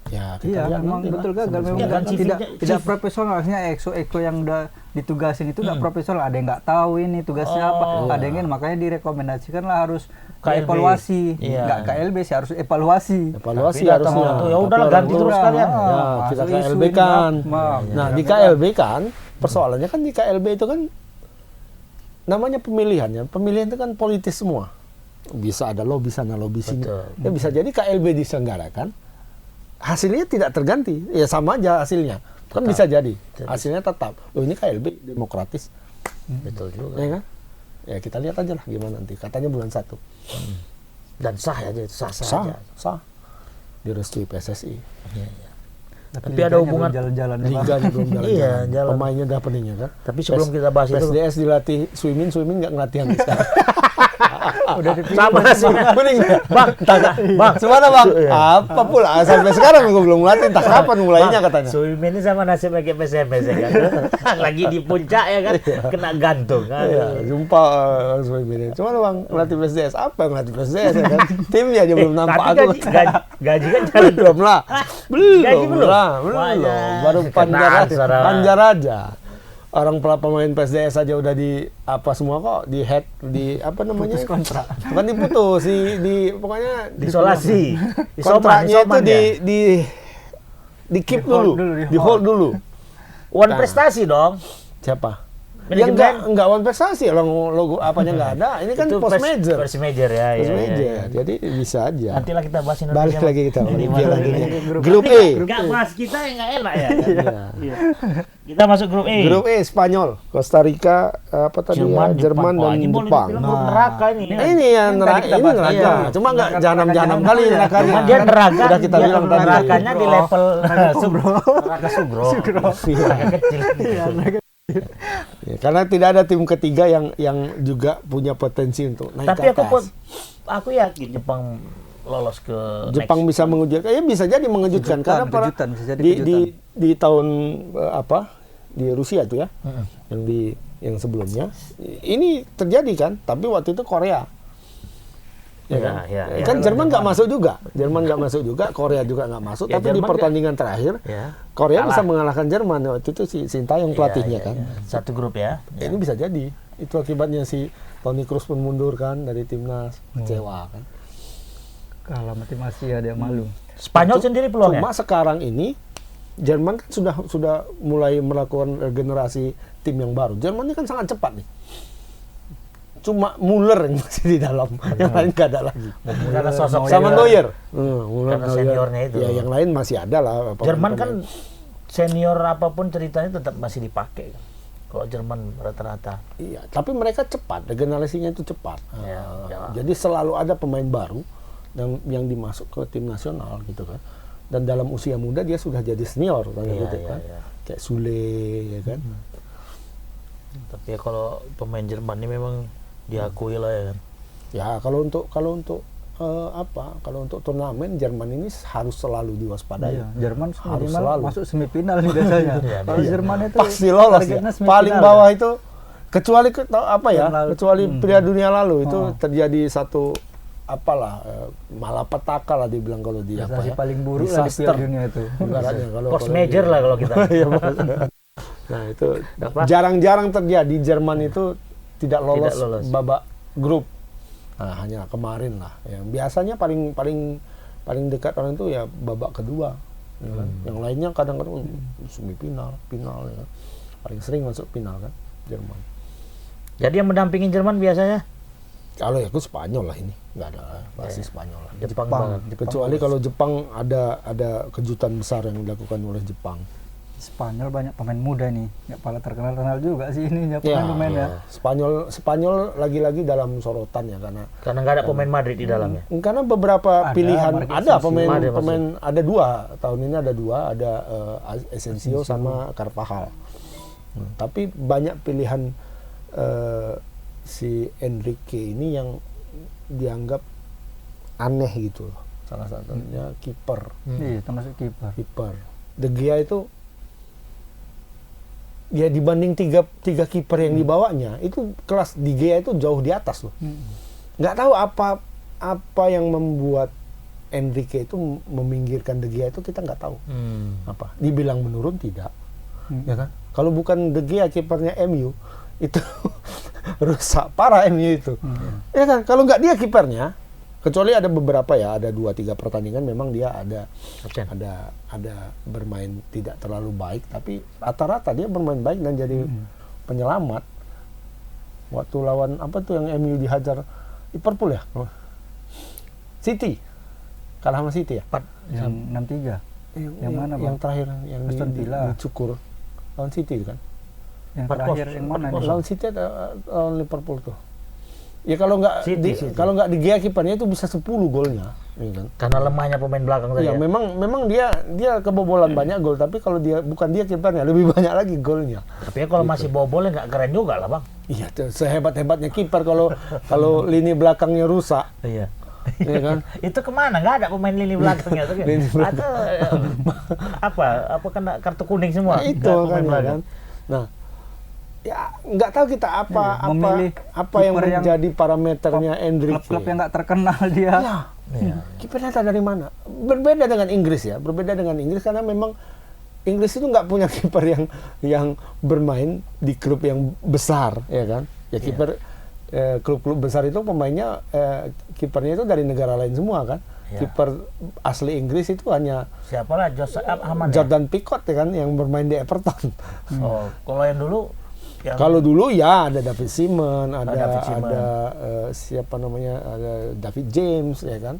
Ya, Iya, lihat memang nanti lah. betul gagal. Sama-sama. Memang Iya kan, tidak CV-nya profesional. Artinya EXO yang udah ditugasin itu nggak profesional. Ada yang nggak tahu ini tugasnya apa. Ada yang makanya direkomendasikan lah harus KLB. evaluasi. Iya. Nggak KLB sih, harus evaluasi. Evaluasi Tapi datang harusnya. waktu, ya udahlah, Tapi ganti orang terus tua- kalian. Ya, Ah, kita masuk KLB isu kan. ini, Bang. Nah, Ya, di KLB kan persoalannya kan di KLB itu kan namanya pemilihannya. Pemilihan itu kan politis semua. Bisa ada lobby sana, lobby sini. Betul. Ya bisa jadi KLB diselenggarakan, hasilnya tidak terganti. Ya sama aja hasilnya. Kan bisa jadi. Hasilnya tetap. Loh ini KLB demokratis. Betul juga. Ya kan? Ya kita lihat aja lah gimana nanti. Katanya bulan 1. Dan sah aja, sah Sah, aja. sah. Direstui PSSI. Iya, iya. Tapi liganya ada hubungan. belum jalan-jalan ya, Bang. Liganya belum jalan-jalan. Iya, jalan. Pemainnya udah peningnya kan. Tapi sebelum kita bahas itu, PSDS dilatih swimming nggak ngelatih sampai sekarang. Udah dipilih. sama sih. Mending Bang, Bang, semana Bang? Iya. Apa pula? Sampai sekarang gue belum ngelatih. Entah kapan mulainya katanya. Suimi ini sama nasib kayak PSMS ya kan. Lagi di puncak ya kan, kena gantung. Iya, jumpa swimming. Cuma Bang ngelatih PSDS apa ngelatih PSDS ya kan? Timnya aja belum nampak Tapi aku. gaji kan jalan. Belum lah. Gaji belum? Belum. Wah, Baru kenal, saudara. panjar aja. Orang pemain PSDS aja udah di apa semua kok di head di apa namanya Putus kontrak. bukan diputus di pokoknya Isolasi. kontraknya itu isoman ya? di keep Di hold dulu, dulu, di hold dulu. One prestasi dong. Siapa? Manajemen. Yang enggak one prestasi, logo apanya enggak ada. Ini kan Itu post major. First major ya. Post ya, major. ya, ya. Jadi bisa aja. Nantilah kita bahas Indonesia. Balik lagi kita. Jadi Olimpiade masuk lagi. ini. Grup Tapi E. nggak bahas kita yang nggak enak ya. Iya. Kita masuk grup E. Grup E Spanyol, Costa Rica, apa tadi ya? Jerman Wah, dan ini boleh Jepang. dibilang grup neraka ini. Ini yang neraka, ini neraka. Iya. Cuma nggak jahanam-jahanam kali nerakanya. Cuma dia neraka. Udah kita dia bilang tadi. nerakanya di level neraka sugro. Neraka kecil. Ya, karena tidak ada tim ketiga yang juga punya potensi untuk naik Tapi ke atas. aku yakin Jepang lolos ke Jepang bisa mengejutkan, ya bisa jadi mengejutkan karena Kejutan, bisa jadi di tahun apa di Rusia itu ya, yang sebelumnya ini terjadi kan, tapi waktu itu Korea. Ya kan? Kan Jerman nggak masuk juga, Korea juga nggak masuk, Ya, tapi di Jerman pertandingan terakhir Ya. Korea Kalah. bisa mengalahkan Jerman waktu itu si Sintayong pelatihnya kan. Satu grup ya. Ini bisa jadi itu akibatnya si Toni Kroos pun mundur kan dari timnas, kecewa kan. Kalah mati masih ada yang malu. Spanyol sendiri peluangnya. Cuma sekarang ini Jerman kan sudah mulai melakukan regenerasi tim yang baru. Jerman ini kan sangat cepat nih. Cuma Muller yang masih di dalam, yang lain nggak ada lagi. Karena sosok Sama senior. Neuer. Muller, Karena Neuer. seniornya itu. Ya, yang lain masih ada lah. Jerman kan senior apapun ceritanya tetap masih dipakai. Kalau Jerman rata-rata. Iya, tapi mereka cepat, regenerasinya itu cepat. Ya. Jadi selalu ada pemain baru yang dimasuk ke tim nasional gitu kan. dan dalam usia muda dia sudah jadi senior tanda kutip kan. Kayak Sule ya kan. Tapi ya kalau pemain Jerman ini memang diakui lah ya kan. Ya kalau untuk kalau untuk turnamen Jerman ini harus selalu diwaspadai. Iya, Jerman harus minimal selalu masuk semifinal nih biasanya. Kalau Jerman itu pasti lolos ya. targetnya semifinal Paling bawah itu kecuali kecuali Hmm. Piala Dunia lalu itu terjadi satu malapetaka lah dibilang kalau di Prestasi paling buruk lah di disaster. Piala Dunia itu. Ibaratnya Force major lah kalau kita. Iya, Mas. Nah itu jarang-jarang terjadi Jerman itu tidak lolos babak grup. Nah, hanya kemarin lah. Yang biasanya paling dekat orang itu ya babak kedua. Ya kan? Yang lainnya kadang-kadang semifinal, final ya kan? Paling sering masuk final kan Jerman. Jadi yang mendampingi Jerman biasanya Kalau ya aku Spanyol lah ini, nggak ada pasti Spanyol lah. Jepang banget. Kecuali kalau Jepang ada kejutan besar yang dilakukan oleh Jepang. Spanyol banyak pemain muda nih, nggak pala terkenal juga sih ini pemain-pemainnya. Spanyol lagi-lagi dalam sorotan ya karena nggak ada pemain Madrid di dalamnya. Karena beberapa pilihan ada pemain ada dua tahun ini ada Asensio sama Carvajal. Tapi banyak pilihan si Enrique ini yang dianggap aneh gitu loh. Salah satunya kiper. Iya, termasuk kiper. De Gea itu ya dibanding tiga kiper yang dibawanya itu kelas De Gea itu jauh di atas loh. Nggak tahu apa yang membuat Enrique itu meminggirkan De Gea itu kita nggak tahu. Apa? Dibilang menurun tidak, ya kan? Kalau bukan De Gea kipernya MU itu rusak parah MU itu, ya kan? Kalau nggak dia kipernya, kecuali ada beberapa ya, ada 2-3 pertandingan memang dia ada bermain tidak terlalu baik, tapi rata-rata dia bermain baik dan jadi penyelamat. Waktu lawan apa tuh yang MU dihajar Liverpool ya? City. Kalah sama City ya? Yang 6-3. Yang mana, Bang? Yang terakhir yang dicukur. Lawan City kan? Yang terakhir yang mana? Lawan City atau lawan Liverpool tuh? Ya kalau nggak di Gea kipernya itu bisa 10 golnya, ya kan? Karena lemahnya pemain belakang tadi. Ya, memang dia kebobolan banyak gol, tapi kalau bukan dia kipernya lebih banyak lagi golnya. Tapi ya kalau masih bobolnya nggak keren juga lah, Bang. Iya, sehebat-hebatnya kiper kalau lini belakangnya rusak. Iya. Ya kan? Itu kemana? Nggak ada pemain lini belakangnya tuh. Atau apa kena kartu kuning semua? Nah, itu kan. Nah, ya nggak tahu kita apa yang menjadi parameternya Enrique. Klub-klub yang nggak terkenal dia. Ya. Kipernya dari mana? Berbeda dengan Inggris ya, karena memang Inggris itu nggak punya kiper yang bermain di klub yang besar, ya kan? Ya kiper klub-klub besar itu pemainnya kipernya itu dari negara lain semua kan? Ya. Kiper asli Inggris itu hanya siapalah Jordan Pickford ya kan yang bermain di Everton. Oh, kalau yang dulu kalau dulu ya ada David Seaman, ada siapa namanya, ada David James ya kan.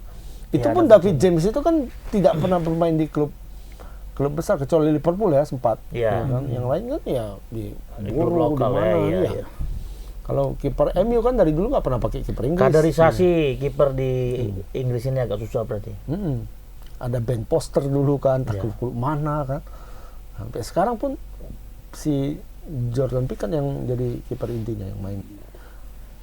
Itu pun David James itu kan tidak pernah bermain di klub besar kecuali Liverpool ya sempat. Ya kan? Yang lain kan ya di klub lokal ya. Kalau kiper MU kan dari dulu nggak pernah pakai kiper Inggris. Kaderisasi kiper di Inggris ini agak susah berarti. Ada Ben Foster dulu kan, klub mana kan. Sampai sekarang pun si Jordan Pickford yang jadi kiper intinya yang main.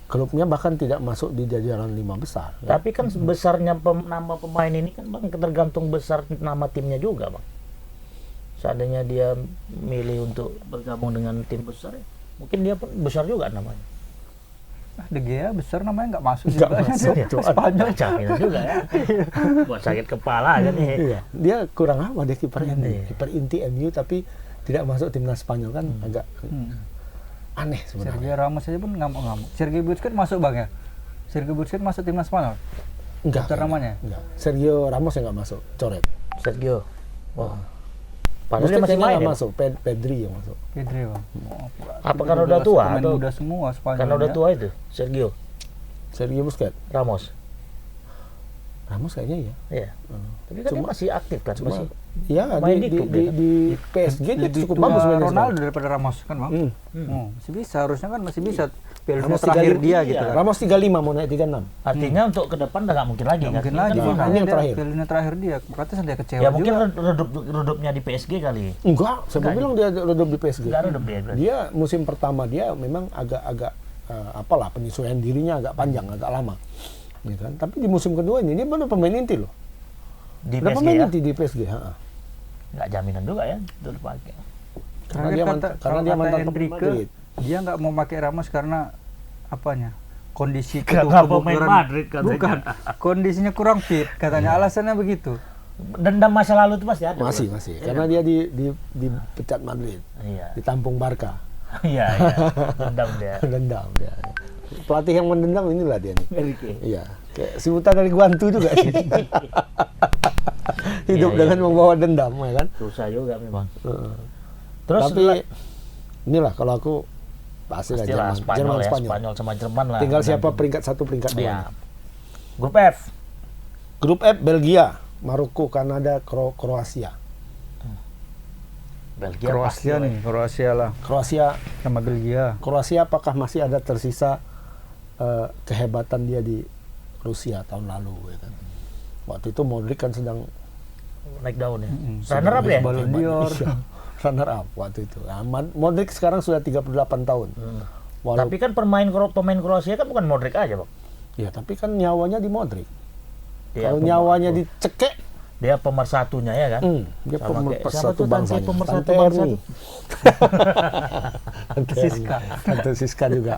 Klubnya bahkan tidak masuk di jajaran 5 besar. Tapi kan besarnya nama pemain ini kan Bang tergantung besar nama timnya juga, Bang. Seandainya dia milih untuk bergabung dengan tim besar, mungkin dia pun besar juga namanya. De Gea besar namanya nggak masuk juga. Itu Spanyol jaminan juga ya. Buat sakit kepala aja nih. Iya. Dia kurang apa dia kipernya? Kiper inti MU tapi tidak masuk timnas Spanyol kan agak aneh sebenarnya. Sergio Ramos aja pun ngamuk-ngamuk. Sergio Busquets masuk Bang ya? Sergio Busquets masuk timnas Spanyol? Enggak. Namanya? Enggak. Sergio Ramos yang nggak masuk, coret. Sergio. Wah. Padahal dia masih main masuk, Pedri yang masuk. Pedri, Bang. Apa karena udah tua atau udah semua Spanyol? Karena udah tua itu, Sergio Busquets. Ramos kayaknya ya. Iya. Tapi kan dia masih aktif kan? Masih main di PSG dia cukup bagus mainnya. Ronaldo daripada Ramos kan, Bang? Masih bisa, harusnya kan masih bisa. Piala Dunia Ramos terakhir 35, dia gitu kan. Ramos 35 mau naik 36. Artinya untuk ke depan udah nggak mungkin lagi kan? Mungkin Ini lagi. kan final. Ini yang Dia terakhir. Piala Dunia terakhir dia. Makanya saya kecewa Ya mungkin juga. redupnya di PSG kali. Enggak, saya bilang dia redup di PSG. Nggak redup dia berarti. Dia musim pertama dia memang agak apalah penyesuaian dirinya agak panjang, agak lama. Ya kan? Tapi di musim kedua ini dia baru pemain inti loh. Di Udah PSG pemain ya? inti di PSG, Nggak jaminan juga ya untuk dipakai. Karena dia kalau dia kata mantan pemain Enrique, Madrid. dia nggak mau pakai Ramos karena apanya? Kondisi Karena pemain kebugaran- Madrid katanya. Bukan, kondisinya kurang fit katanya. Alasannya begitu. Dendam masa lalu itu pasti ada. Masih. Karena dia dipecat Madrid, Iya. ditampung Barca. Iya. Dendam dia. Dendam dia. Pelatih yang mendendam inilah dia nih. Enrique. Iya, kayak si Buta dari Guantu juga sih. Hidup Iya, dengan iya. membawa dendam, ya kan? Susah juga memang. Heeh. Terus Tapi inilah kalau aku pastilah pastilah Spanyol ya, Spanyol. Spanyol sama Jerman lah. Tinggal siapa Nanti. peringkat 1, peringkat 2. Iya. Grup F. Grup F Belgia, Maroko, Kanada, Kroasia. Belgia Kroasia pasti, nih, Kroasia lah Kroasia sama Belgia. apakah masih ada tersisa kehebatan dia di Rusia tahun lalu, ya kan? Waktu itu Modric kan sedang naik daun ya. Mm-mm. Runner up ya? Ballon d'Or. Iya, runner up waktu itu. Nah, Modric sekarang sudah 38 tahun. Walaupun Tapi kan pemain Kroasia kan bukan Modric aja, Bang. ya, tapi kan nyawanya di Modric. Dia Kalau pem- nyawanya dicekek, dia pemersatunya ya kan? dia Sama kayak- siapa pemersatu tuh Tante bangsanya. pemersatu Tante bangsa Erni. tuh? Tante Erni. Tante Siska juga.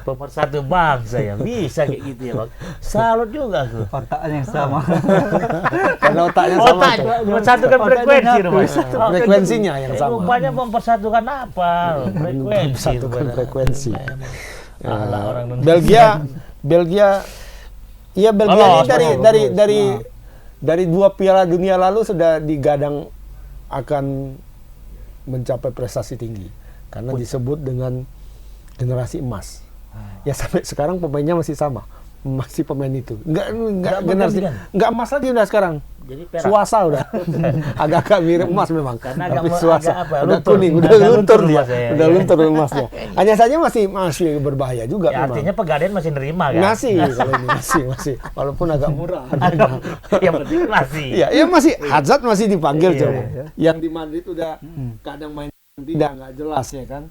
Pemersatu bangsa ya. Bisa kayak gitu ya, Bang. Salut juga aku. Otaknya yang sama. Karena otaknya sama Otak, tuh. mempersatukan frekuensi nyatu. Mas. Frekuensinya yang sama. Rupanya mempersatukan apa? Frekuensi. Mempersatukan rupanya. frekuensi. Alah, orang Indonesia. Belgia iya Belgia Lolos, ini lolos. dari 2 Piala Dunia lalu sudah digadang akan mencapai prestasi tinggi karena disebut dengan generasi emas. Ya sampai sekarang pemainnya masih sama. Masih pemain itu. Enggak generasi berganti kan? enggak emas lagi udah sekarang. Jadi perak. Suasa udah. Agak-agak mirip emas memang. Karena Tapi agak- suasa agak apa, udah luntur. kuning, udah Agak luntur luntur dia. emas ya, Udah ya. luntur emasnya. Hanya saja masih berbahaya juga Ya, memang. artinya Pegadaian masih nerima kan? Masih kalau ini masih walaupun agak murah. Yang penting masih. Iya, ya masih Hazard masih dipanggil Iya, coba. iya. Yang di Madrid udah kadang main tidak nggak jelas ya kan.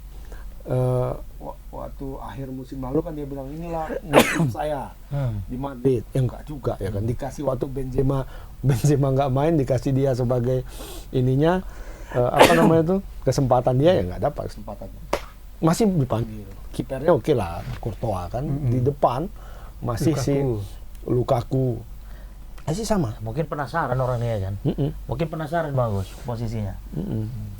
Waktu akhir musim lalu kan dia bilang inilah musim saya di Madrid. Ya enggak juga ya kan. Dikasih waktu Benzema nggak main, dikasih dia sebagai ininya apa namanya itu kesempatan dia ya nggak dapat kesempatannya. Masih dipanggil. Kipernya oke lah, Courtois kan di depan masih si Lukaku. Masih sama. Mungkin penasaran orang ini ya kan? Mungkin penasaran bagus posisinya.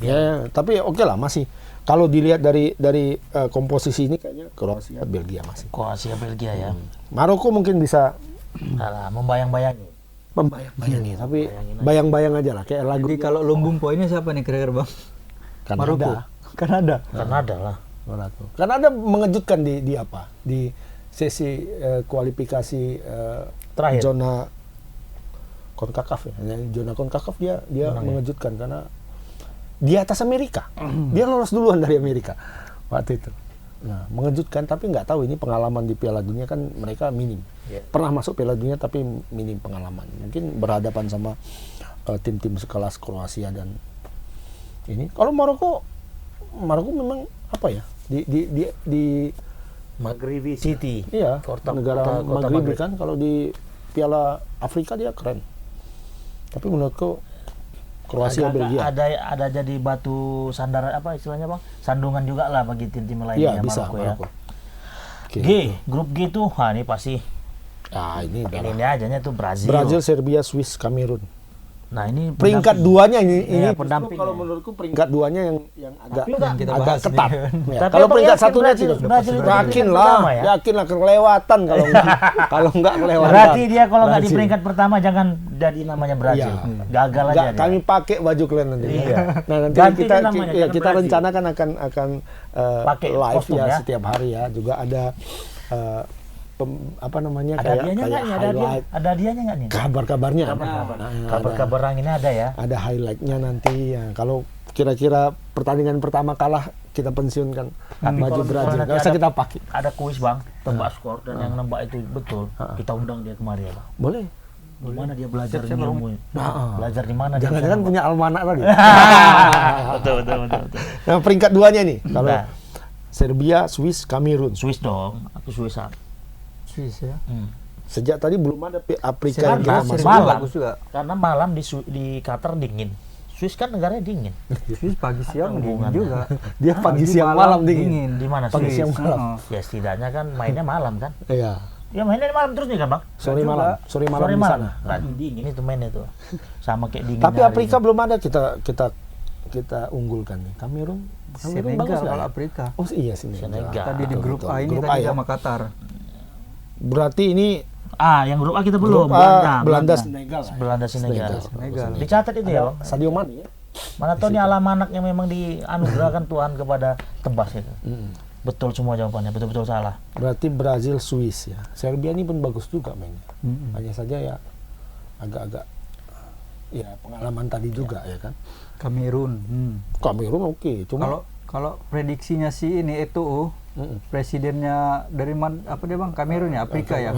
Ya, tapi oke lah masih. Kalau dilihat dari komposisi ini kayaknya Kroasia, Belgia masih. Kroasia Belgia ya. Maroko mungkin bisa Alah, membayang-bayangi. membayang-bayangi, tapi bayang-bayang aja lah kayak lagu Jadi kalau lumbung poinnya siapa nih kira-kira Bang? Maroko. Kanada. Kanada lah. Maroko. Kanada mengejutkan di apa? Di sesi kualifikasi Terakhir. zona CONCACAF ya. Zona CONCACAF dia mengejutkan karena di atas Amerika. Dia lolos duluan dari Amerika waktu itu. Nah, mengejutkan tapi nggak tahu ini pengalaman di Piala Dunia kan mereka minim. Yeah. Pernah masuk Piala Dunia tapi minim pengalaman. Mungkin berhadapan sama tim-tim sekelas Kroasia dan ini. Kalau Maroko memang apa ya? Di Maghribi City. iya, Kota negara Maghribi Maghrib. kan kalau di Piala Afrika dia keren. Tapi menurutku Kroasia, Belgia. Ada jadi batu sandar apa istilahnya Bang? Sandungan juga lah bagi tim-tim Iya, lainnya bisa Maroko ya. Maroko. Oke. G, grup G tuh, ini pasti Ini ini ajanya tuh Brazil. Brazil, Serbia, Swiss, Kamerun. Nah, ini Peringkat pendamping. duanya ini Iya, justru pendamping kalau ya. menurutku peringkat duanya yang agak kita agak bahas ketat. nih. Ya, Tapi kalau apa peringkat yakin satunya Brazil- tidak Brazil itu yakin peringkat lah, pertama ya? yakin lah kelewatan kalau nggak kelewatan. Berarti dia kalau nggak di Brazil. peringkat pertama jangan jadi namanya Brazil. Iya. Gagal aja Nggak, dia. kami pakai baju kalian nanti. Iya. Nah, nanti Ganti kita namanya, jangan kita Brazil. rencanakan akan Pakai live kostum ya ya. setiap hari ya. Juga ada apa namanya Ada kayak hadiahnya nggak nih? highlight Ada hadiahnya nggak nih? kabar-kabarnya. Kabar-kabar. Nah, Kabar-kabar ini ada ya. ada highlightnya nanti ya. Kalau kira-kira pertandingan pertama kalah kita pensiunkan baju Brazil. Nggak usah kita pakai. Ada kuis bang, tebak skor dan yang nembak itu betul, kita undang dia kemari ya bang. Boleh. Di mana dia belajar ilmu? Belajar di mana dia? Jangan-jangan punya almanak tadi. betul. Nah, peringkat 2-nya nih. Kalau Serbia, Swiss, Kamerun. Swiss dong, aku Swissan. Swiss ya. Sejak tadi belum ada Afrika yang Karena kita masuk. malam, bagus juga. karena malam di Qatar dingin. Swiss kan negaranya dingin. Swiss pagi siang dingin juga. Dia pagi siang malam dingin. Di mana Pagi Swiss? siang malam. Ya setidaknya kan mainnya malam kan. Iya. Ya mainnya malam terus nih kan bang. Sore malam Sore di malam. sana. Nggak dingin itu mainnya tuh. Sama kayak dingin. Tapi hari Afrika ini. belum ada kita unggulkan nih. Kamerun Senegal bagus nggak kalau ya? Afrika. Oh iya Senegal. Senegal. Tadi di grup Betul. A ini Grup tadi ya. sama Qatar. Berarti ini yang grup A kita belum. grup A, Belanda Senegal. Belanda Senegal. Senegal. Dicatat itu ya bang. Sadio Mane ya. Mana tahu nih alam-anak yang memang dianugerahkan Tuhan kepada tebas itu. Betul semua jawabannya, betul-betul salah. Berarti Brazil, Swiss ya. Serbia ini pun bagus juga mainnya. Hanya saja ya agak-agak ya pengalaman tadi juga ya kan. Kamerun. Kamerun oke, cuma Kalau prediksinya si ini itu presidennya dari apa dia bang? Kamerun ya, Afrika ya.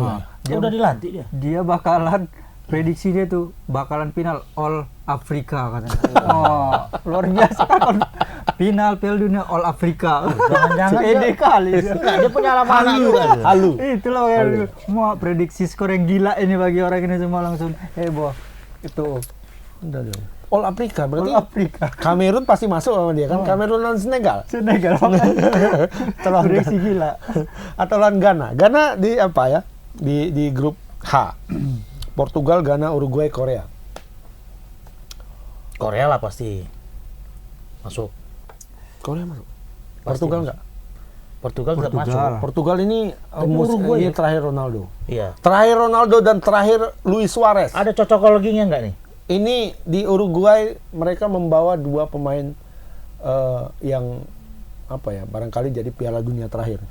Dia, Udah dilantik dia. dia bakalan prediksi dia tuh bakalan final All Afrika katanya. Oh, luar biasa kan. Final Piala Dunia All Afrika. Jangan-jangan Ede kali. dia punya alam-anak juga. halu. Itulah yang mau prediksi skor yang gila ini bagi orang ini semua langsung heboh. Itu Udah dong. All Afrika berarti All Afrika. Kamerun pasti masuk sama dia kan. Kamerun lawan Senegal. Senegal. Atau Prediksi gila. Atau lawan Ghana. Ghana di apa ya? Di grup H. Portugal, Ghana, Uruguay, Korea. Korea lah pasti masuk. Korea masuk. Pasti Portugal masuk. enggak? Portugal tetap Portugal. masuk. Portugal ini Uruguay ini ya? terakhir Ronaldo. Iya. Terakhir Ronaldo dan terakhir Luis Suarez. Ada cocokologinya nggak nih? Ini di Uruguay mereka membawa dua pemain yang apa ya? Barangkali jadi Piala Dunia terakhir.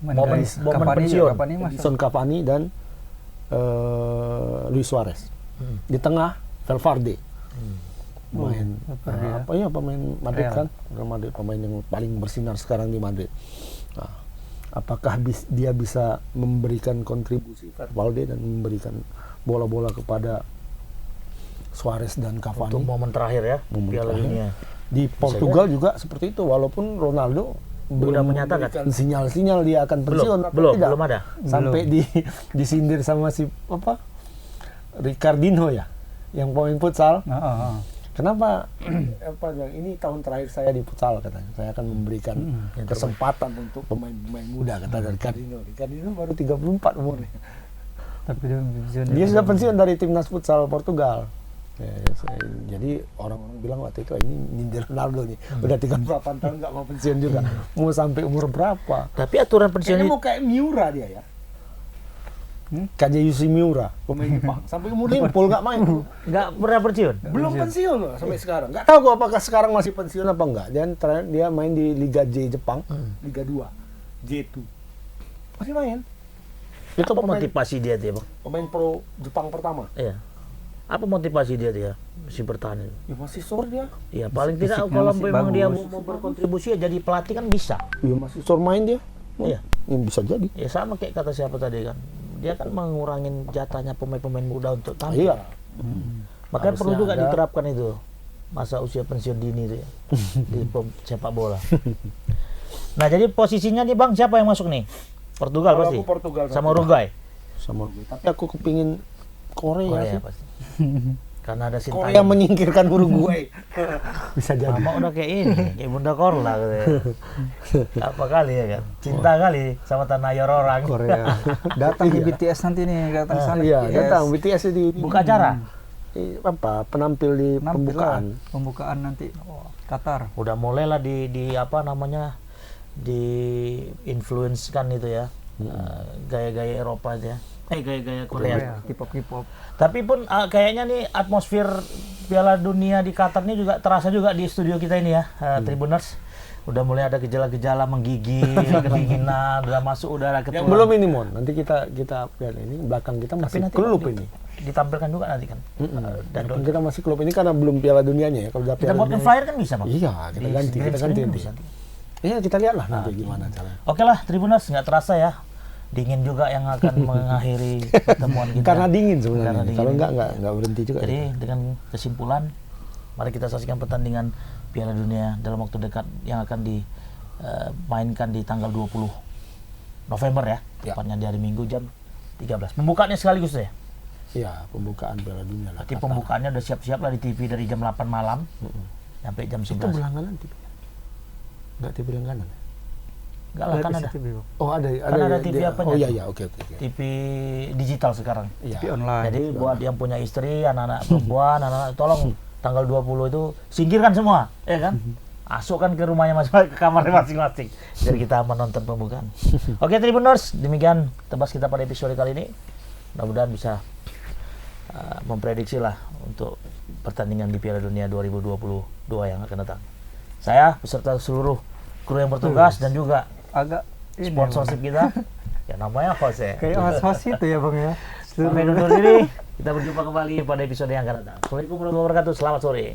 Momen Cavani pensiun. Cavani masuk. Edison Cavani dan Luis Suarez. Di tengah Valverde. Pemain apa ya pemain Madrid kan? Real Madrid, pemain yang paling bersinar sekarang di Madrid. Nah, apakah dia bisa memberikan kontribusi Valverde dan memberikan bola-bola kepada Suarez dan Cavani Untuk momen terakhir ya, Momen Piala terakhir. Dunia. di Portugal juga seperti itu, walaupun Ronaldo Udah menyatakan. memberikan sinyal-sinyal dia akan pensiun tapi belum tidak. ada. Sampai disindir sama si apa Ricardinho ya yang pemain futsal. Kenapa apa bilang, ini tahun terakhir saya di futsal katanya. Saya akan memberikan kesempatan untuk pemain-pemain muda kata Ricardinho. Ricardinho baru 34 umurnya. Tapi Dia sudah pensiun dari timnas futsal Portugal. Ya, jadi orang-orang bilang waktu itu ini nyindir Ronaldo nih. Udah 38 tahun nggak mau pensiun juga. Mau sampai umur berapa? Tapi aturan pensiun Kayaknya itu mau kayak Miura dia ya. Kajayushi Miura, pemain Jepang. Sampai umur 50 nggak main. nggak pernah pensiun. Belum pensiun loh sampai sekarang. Nggak tahu gua apakah sekarang masih pensiun apa enggak. Dan terakhir dia main di Liga J Jepang, Liga 2, J2. Masih main. Itu apa motivasi dia Bang? Pemain pro Jepang pertama. Iya. Apa motivasi dia masih bertahan itu? Ya masih sore dia. Iya, paling tidak Fisiknya kalau masih memang dia bagus. mau berkontribusi ya jadi pelatih kan bisa. Ya masih sore main dia. Iya. Ya, bisa jadi. Ya sama kayak kata siapa tadi kan. Dia kan mengurangin jatahnya pemain-pemain muda untuk tampil. Iya. Makanya perlu Harusnya juga ada. diterapkan itu. Masa usia pensiun dini itu ya. Di sepak bola. Nah, jadi posisinya nih Bang, siapa yang masuk nih? Portugal Kalau pasti. aku Portugal Sama Uruguay. Sama Uruguay. Tapi aku kepingin Korea sih. Pasti. Karena ada Korea Sintayong. menyingkirkan Uruguay. Bisa jadi. Mama udah kayak ini, kayak Bunda Korla katanya. Apa kali ya kan? Cinta kali sama tanah air orang. Korea. Datang di BTS nanti nih, datang sana. Iya, BTS. datang BTS di Buka acara. apa penampil di Nampil pembukaan. lah, pembukaan nanti Qatar. Udah mulailah di apa namanya? Di influence kan itu ya. Gaya-gaya Eropa aja. Gaya-gaya Korea. K-pop. Tapi pun kayaknya nih atmosfer Piala Dunia di Qatar ini juga terasa juga di studio kita ini ya, Tribuners. Udah mulai ada gejala-gejala menggigil, kedinginan, udah masuk udara Yang ketulang. belum ini Mon, nanti kita lihat ini belakang kita masih nanti kelup di- ini. ditampilkan juga nanti kan. Dan Walaupun kita masih klub ini karena belum Piala Dunianya ya. Kalau udah kita Piala buatkan Dunia, flyer kan bisa bang. iya kita ganti, Di kita green ganti screen nanti. bisa. Iya kita lihat lah nanti gimana caranya. Oke lah Tribuners, nggak terasa ya. Dingin juga yang akan mengakhiri pertemuan kita. Karena dingin sebenarnya. Karena dingin. Kalau enggak berhenti juga. Jadi dengan kesimpulan, mari kita saksikan pertandingan Piala Dunia dalam waktu dekat yang akan dimainkan di tanggal 20 November ya. Tepatnya di hari Minggu jam 13. Pembukaannya sekaligus ya. Iya, pembukaan Piala Dunia lah. Berarti pembukaannya udah siap-siap lah di TV dari jam 8 malam sampai jam 11. Itu berlangganan TV. Enggak TV langganan. Enggak lah kan ada. Oh, ada Ada TV apanya? Oh iya, oke. TV digital sekarang. Iya. TV online. Jadi buat yang punya istri, anak-anak perempuan, anak-anak tolong tanggal 20 itu singkirkan semua, ya kan? Masukkan ke rumahnya masing-masing, ke kamarnya masing-masing. Jadi kita menonton pembukaan. Oke Tribuners, demikian tebas kita pada episode kali ini. Mudah-mudahan bisa memprediksi lah untuk pertandingan di Piala Dunia 2022 yang akan datang. Saya beserta seluruh kru yang bertugas dan juga Agak ini, sponsorship kita, ya namanya host ya. kayak host itu ya bang ya. Sampai undur diri, kita berjumpa kembali pada episode yang akan datang. Assalamualaikum warahmatullahi wabarakatuh, selamat sore.